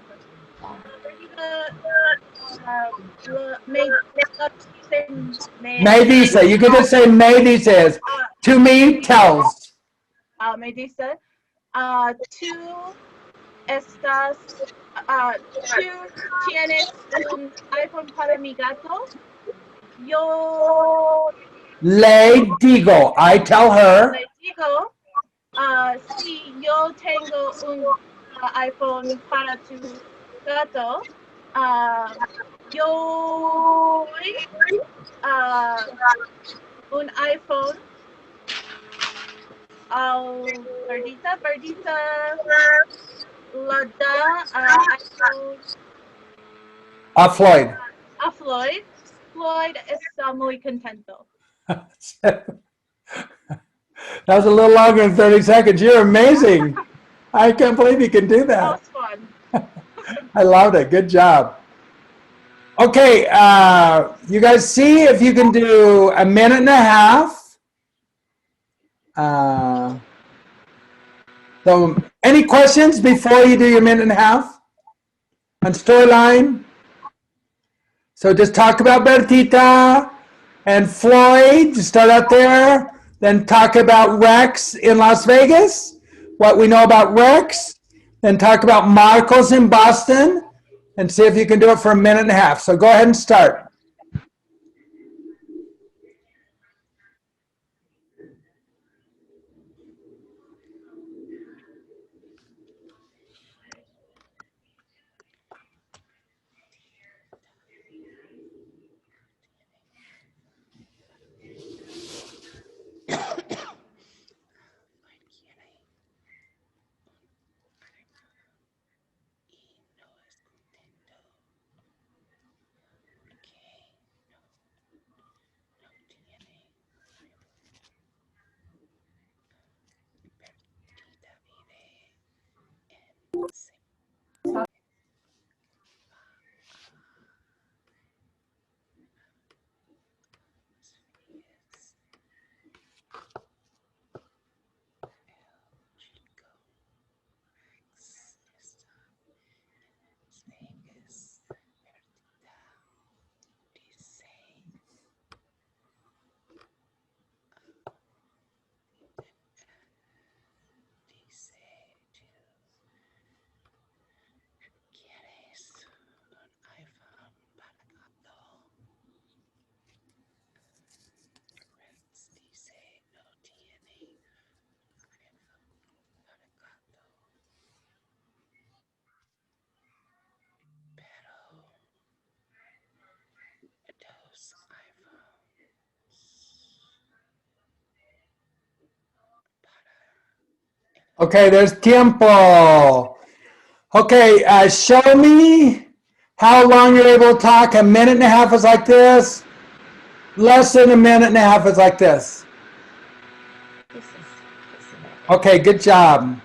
Me dice. You can just say me dices. To me tells. Me dice. Tú tienes un iPhone para mi gato. Yo Le digo. I tell her. le digo, si yo tengo un iPhone para tu gato, yo un iPhone al Bertita. Bertita la da iPhone A Floyd. a Floyd. Floyd está muy contento. That was a little longer than 30 seconds. You're amazing. I can't believe you can do that. That was fun. I loved it. Good job. Okay, you guys see if you can do a minute and a half. So, any questions before you do your minute and a half on storyline? So just talk about Bertita and Floyd, just start out there. Then talk about Rex in Las Vegas, what we know about Rex. Then talk about Marcos in Boston, and see if you can do it for a minute and a half. So go ahead and start. Okay, there's tiempo. Okay, show me how long you're able to talk. A minute and a half is like this. less than a minute and a half is like this. Okay, good job.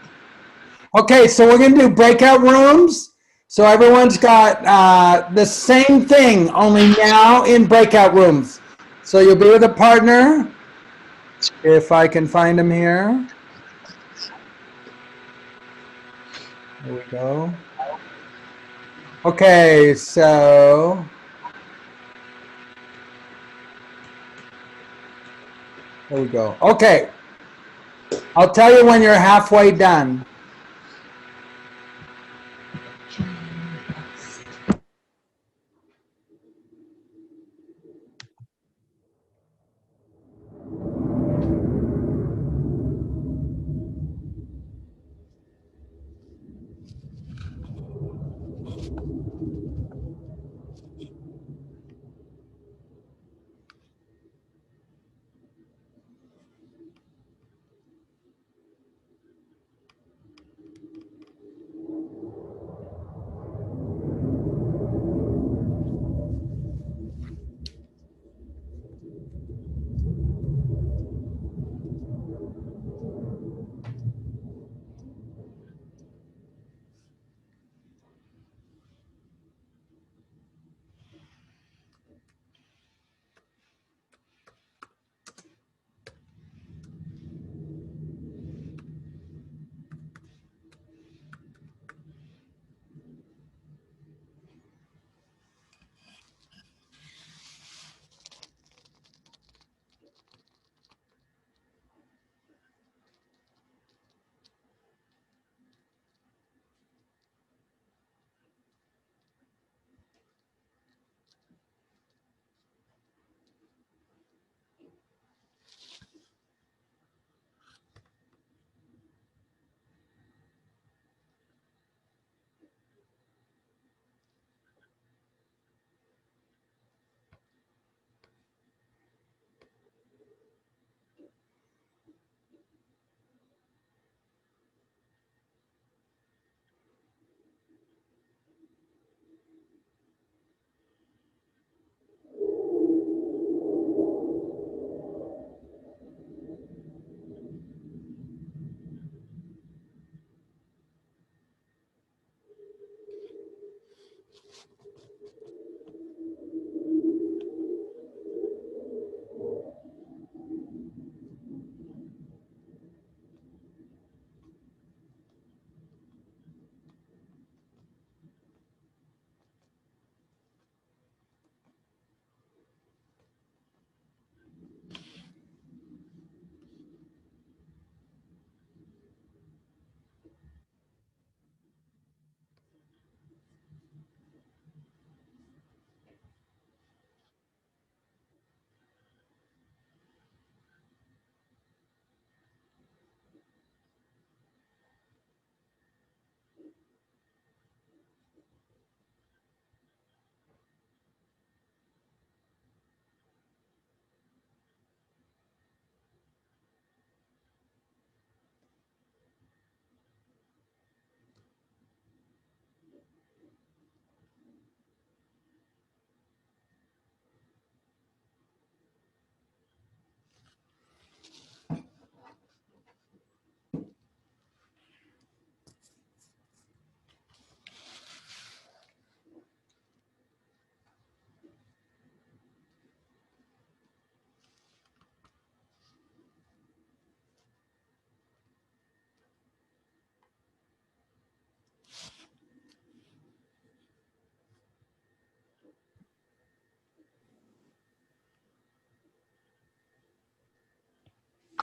Okay, so we're going to do breakout rooms. So everyone's got the same thing, only now in breakout rooms. So you'll be with a partner, if I can find him here. There we go. Okay, so there we go. Okay, I'll tell you when you're halfway done.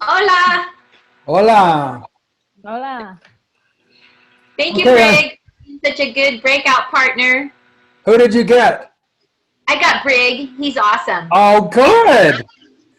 Hola. Hola. Hola. Thank you, Okay. Brig. He's such a good breakout partner. Who did you get? I got Brig. He's awesome. Oh, good.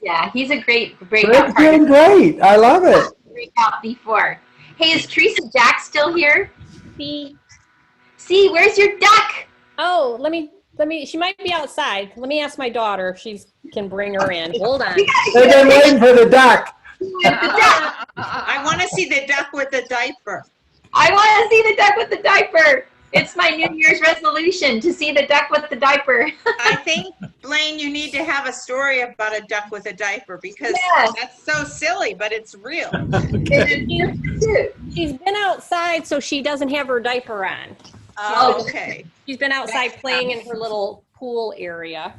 Yeah, he's a great breakout Brig's partner. doing great. I love it. Breakout before. Hey, is Teresa Jack still here? See, where's your duck? oh, let me, she might be outside. Let me ask my daughter if she can bring her in. Hold on. They've been waiting for the duck. I want to see the duck with the diaper. I want to see the duck with the diaper. It's my New Year's resolution to see the duck with the diaper. I think, Blaine, you need to have a story about a duck with a diaper because that's so silly, but it's real. She's been outside, so she doesn't have her diaper on. Oh, okay. She's been outside playing in her little pool area.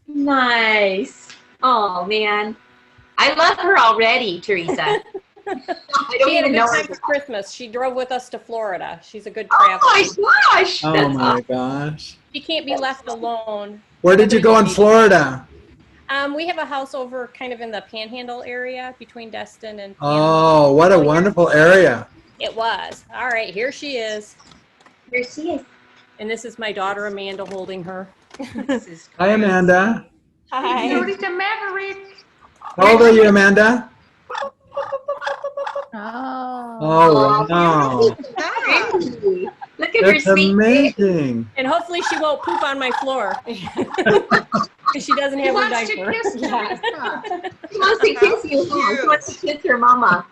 Nice. Oh, man. I love her already, Teresa. I don't She had a even good know time her. for Christmas. She drove with us to Florida. She's a good Oh traveler. my gosh. Oh my gosh. She can't be left alone. Where did you go in Florida? We have a house over kind of in the Panhandle area between Destin and Oh, what a wonderful area. It was. All right, here she is. Here she is. And this is my daughter Amanda holding her. Hi, Amanda. Hi. Notice a maverick. How old are you, Amanda? Oh. Oh, wow. Look at her That's sweet face. amazing. And hopefully she won't poop on my floor. Because she doesn't have her diaper. Yeah. She wants to kiss you. Huh? She wants to kiss her mama.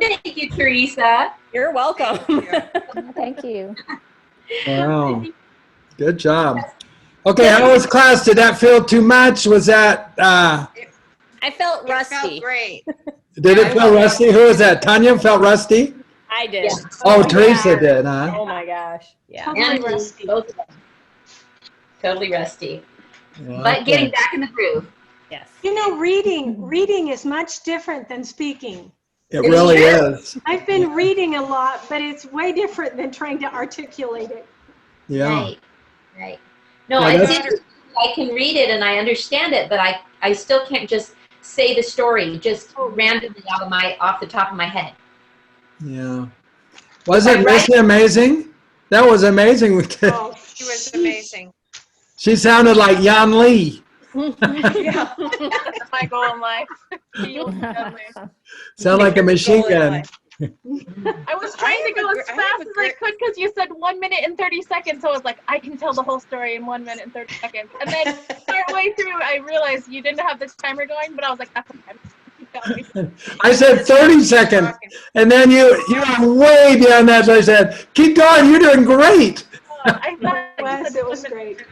Thank you, Teresa. You're welcome. Thank you. Wow. Good job. Okay, how was class? Did that feel too much? Was that, I felt rusty. It felt great. did it feel rusty? Who was that? Tanya felt rusty? I did. Oh, Teresa did, huh? Oh my gosh. Yeah. And rusty. Both of them. Totally rusty. Yeah, But getting okay. back in the groove. Yes. You know, reading is much different than speaking. It really is. I've been reading a lot, but it's way different than trying to articulate it. Yeah. Right. Right. No, Yeah, I that's- think I can read it and I understand it, but I still can't just say the story just randomly off the top of my head. Yeah. Wasn't Missy amazing? That was amazing. Oh, she was amazing. She sounded like Yan Lee. Yeah. That's my goal in life. Feel deadly. Sound like a machine gun. I was trying to go as fast as I could because you said 1 minute and 30 seconds. So I was like, I can tell the whole story in 1 minute and 30 seconds. And then partway through, I realized you didn't have this timer going, but I was like, that's okay. I said 30 seconds. And then you were way beyond that. So I said, keep going. You're doing great. I thought you said It was great.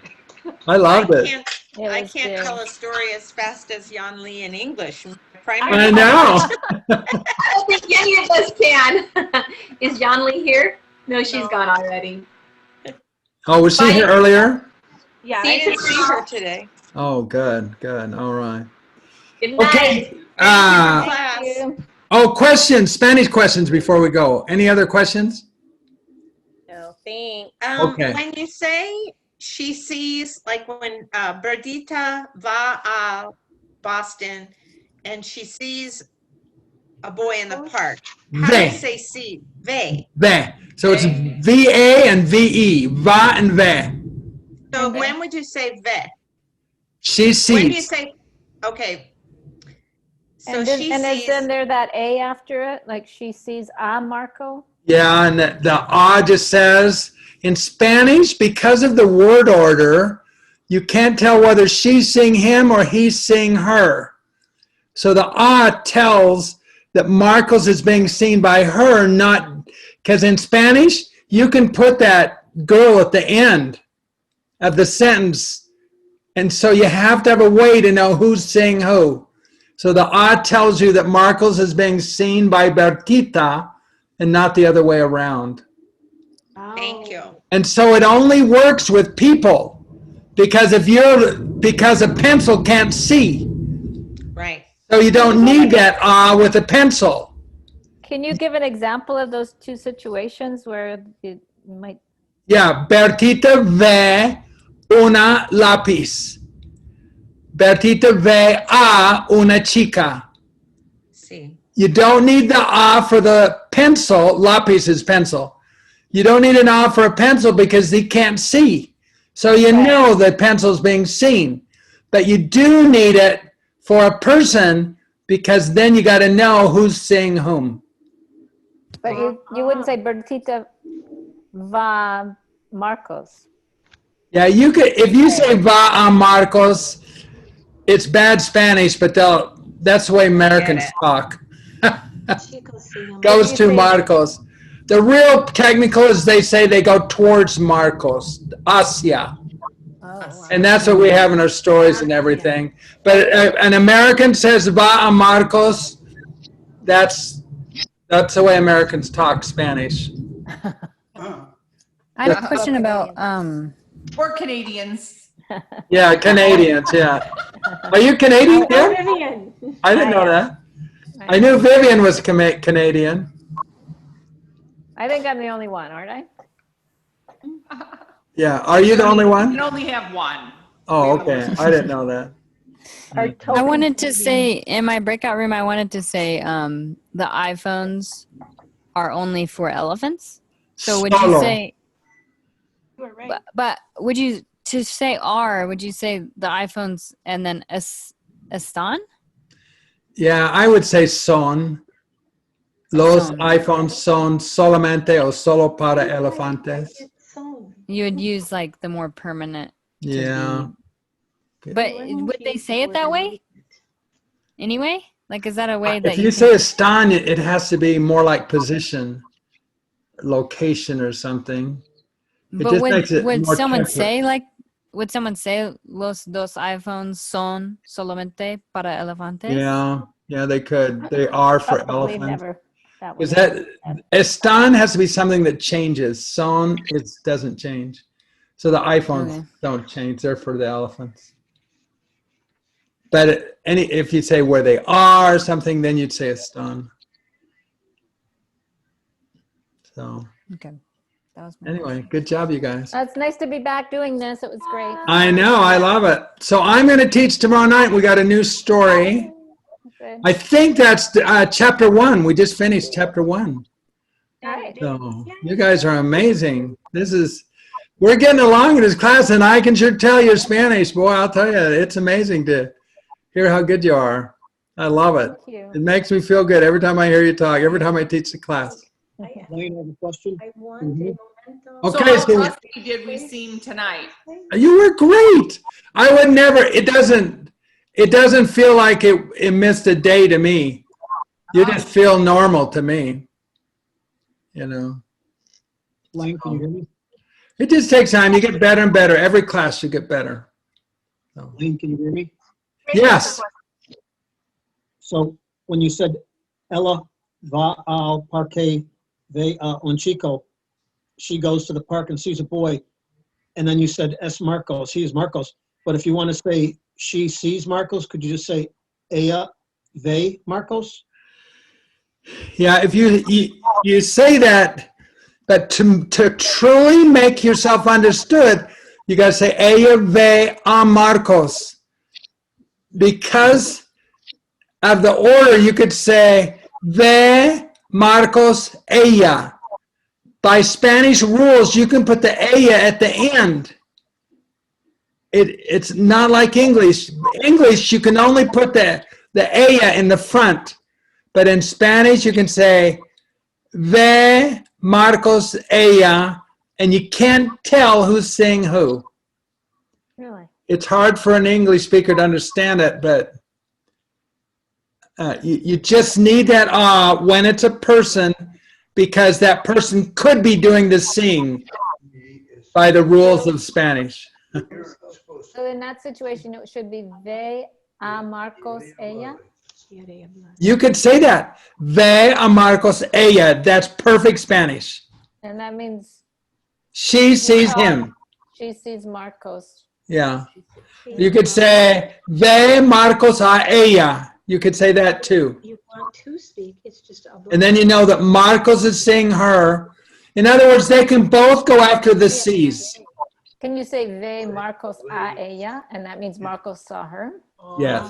I loved it. I can't tell a story as fast as Yan Lee in English. I know. I don't think any of us can. Is John Lee here? No, she's gone already. Oh, was she here earlier? Yeah, I didn't see her today. Oh, good, good. All right. Good night. Okay. Class. Questions, Spanish questions before we go. Any other questions? No, thanks. Okay. When you say she sees, like when Bertita va a Boston and she sees a boy in the park, how do you say see? Ve. Ve. So it's V-A and V-E. Va and ve. So when would you say ve? She sees. When do you say, okay. So And, she and sees. is then there that A after it? Like she sees a Marco? Yeah, and the ah just says, in Spanish, because of the word order, you can't tell whether she's seeing him or he's seeing her. So the ah tells that Marcos is being seen by her, not, because in Spanish, you can put that girl at the end of the sentence. And so you have to have a way to know who's seeing who. So the ah tells you that Marcos is being seen by Bertita and not the other way around. Thank you. And so it only works with people because because a pencil can't see. Right. So you don't need that with a pencil. Can you give an example of those two situations where it might? Yeah, Bertita ve una lápiz. Bertita ve a una chica. See. You don't need the for the pencil. Lápiz is pencil. You don't need an for a pencil because they can't see. So you know the pencil's being seen. But you do need it for a person because then you got to know who's seeing whom. But you wouldn't say Bertita va Marcos. Yeah, you could, if you say va a Marcos, it's bad Spanish, but that's the way Americans talk. Goes to Marcos. The real technical is they say they go towards Marcos, hacia. And that's what we have in our stories and everything. But an American says va a Marcos. That's the way Americans talk Spanish. I have a question about Or Canadians. Yeah, Canadians. Yeah. Are you Canadian? Kim? Vivian. I didn't know that. I knew Vivian was Canadian. I think I'm the only one, aren't I? Yeah. Are you the only You one? can only have one. Oh, okay. I didn't know that. I wanted to say, in my breakout room, I wanted to say the iPhones are only for elephants. So would you Solo. say, You were right. but would you, to say are, would you say the iPhones and then están? Yeah, I would say son. Los iPhones son solamente o solo para elefantes. You would use like the more permanent. to Yeah. be- But would they say it that way? Anyway? Like, is that a way that If you say están, it has to be more like position, location or something. It But just makes it would more someone temperate. say like, would someone say los dos iPhones son solamente para elefantes? Yeah, they could. They are for We've elephants. never. That Is was that están has to be something that changes. Son, it doesn't change. So the iPhones Okay. don't change. They're for the elephants. But if you say where they are or something, then you'd say están. So Okay. That was my anyway, good job, you guys. It's nice to be back doing this. It was great. I know, I love it. So I'm going to teach tomorrow night. We got a new story. Good. I think that's chapter 1. We just finished chapter 1. All right. So you guys are amazing. We're getting along in this class, and I can sure tell you're Spanish. Boy, I'll tell you, it's amazing to hear how good you are. I love it. Thank you. It makes me feel good every time I hear you talk, every time I teach the class. Blaine, I have a question. Okay, So so how rusty did we seem tonight? you were great. I would never, it doesn't feel like it missed a day to me. You just feel normal to me. You know. Blaine, can you hear me? It just takes time. You get better and better. Every class you get better. So. Blaine, can you hear me? Yes. So when you said Ella va al parque de un chico, she goes to the park and sees a boy, and then you said es Marcos, he is Marcos. But if you want to say she sees Marcos, could you just say ella ve Marcos? Yeah, if you say that, but to truly make yourself understood, you got to say ella ve a Marcos. Because of the order, you could say ve Marcos ella. By Spanish rules, you can put the ella at the end. It's not like English. English, you can only put the ella in the front. But in Spanish, you can say ve Marcos ella, and you can't tell who's saying who. Really? It's hard for an English speaker to understand it, but you just need that when it's a person, because that person could be doing the seeing by the rules of Spanish. So in that situation, it should be ve a Marcos ella. You could say that. Ve a Marcos ella. That's perfect Spanish. And that means She sees him. she sees Marcos. Yeah. You could say ve Marcos a ella. You could say that too. You want to speak, it's just a And then you know that Marcos is seeing her. In other words, they can both go after the C's. Can you say ve Marcos a ella? And that means Marcos saw her? Yes.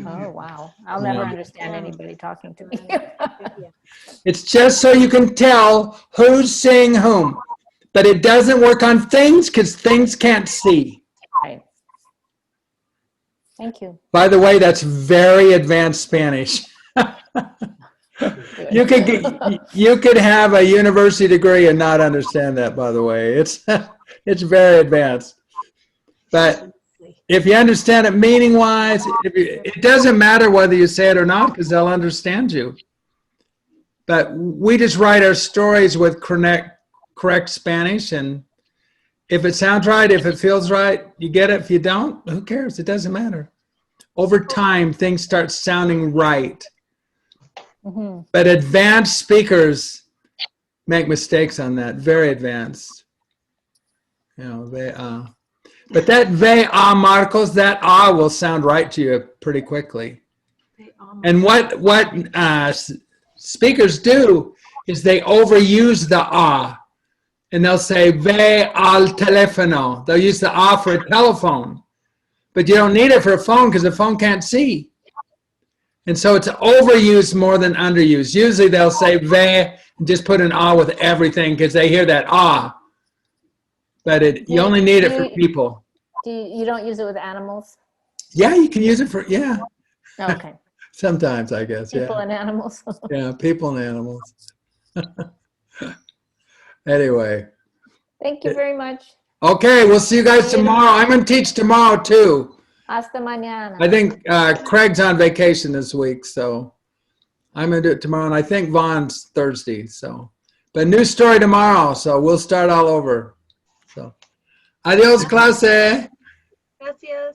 Oh, wow. I'll never understand anybody talking to me. It's just so you can tell who's seeing whom. But it doesn't work on things because things can't see. Right. Thank you. By the way, that's very advanced Spanish. You could have a university degree and not understand that, by the way. It's very advanced. But if you understand it meaning-wise, it doesn't matter whether you say it or not because they'll understand you. But we just write our stories with correct Spanish, and if it sounds right, if it feels right, you get it. If you don't, who cares? It doesn't matter. Over time, things start sounding right. Mm-hmm. But advanced speakers make mistakes on that, very advanced. You know, but that ve Marcos, that will sound right to you pretty quickly. And what speakers do is they overuse the and they'll say ve al teléfono. They'll use the for a telephone, but you don't need it for a phone because the phone can't see. And so it's overused more than underused. Usually they'll say ve and just put an with everything because they hear that but you only need it for people. You don't use it with animals? Yeah, you can use it for Okay. Sometimes, I guess. People and animals. Yeah, people and animals. Anyway. Thank you very much. Okay, we'll see you guys tomorrow. I'm going to teach tomorrow too. Hasta mañana. I think Craig's on vacation this week, so I'm going to do it tomorrow. And I think Vaughn's Thursday. So, but new story tomorrow, so we'll start all over. So, adios, clase. Gracias.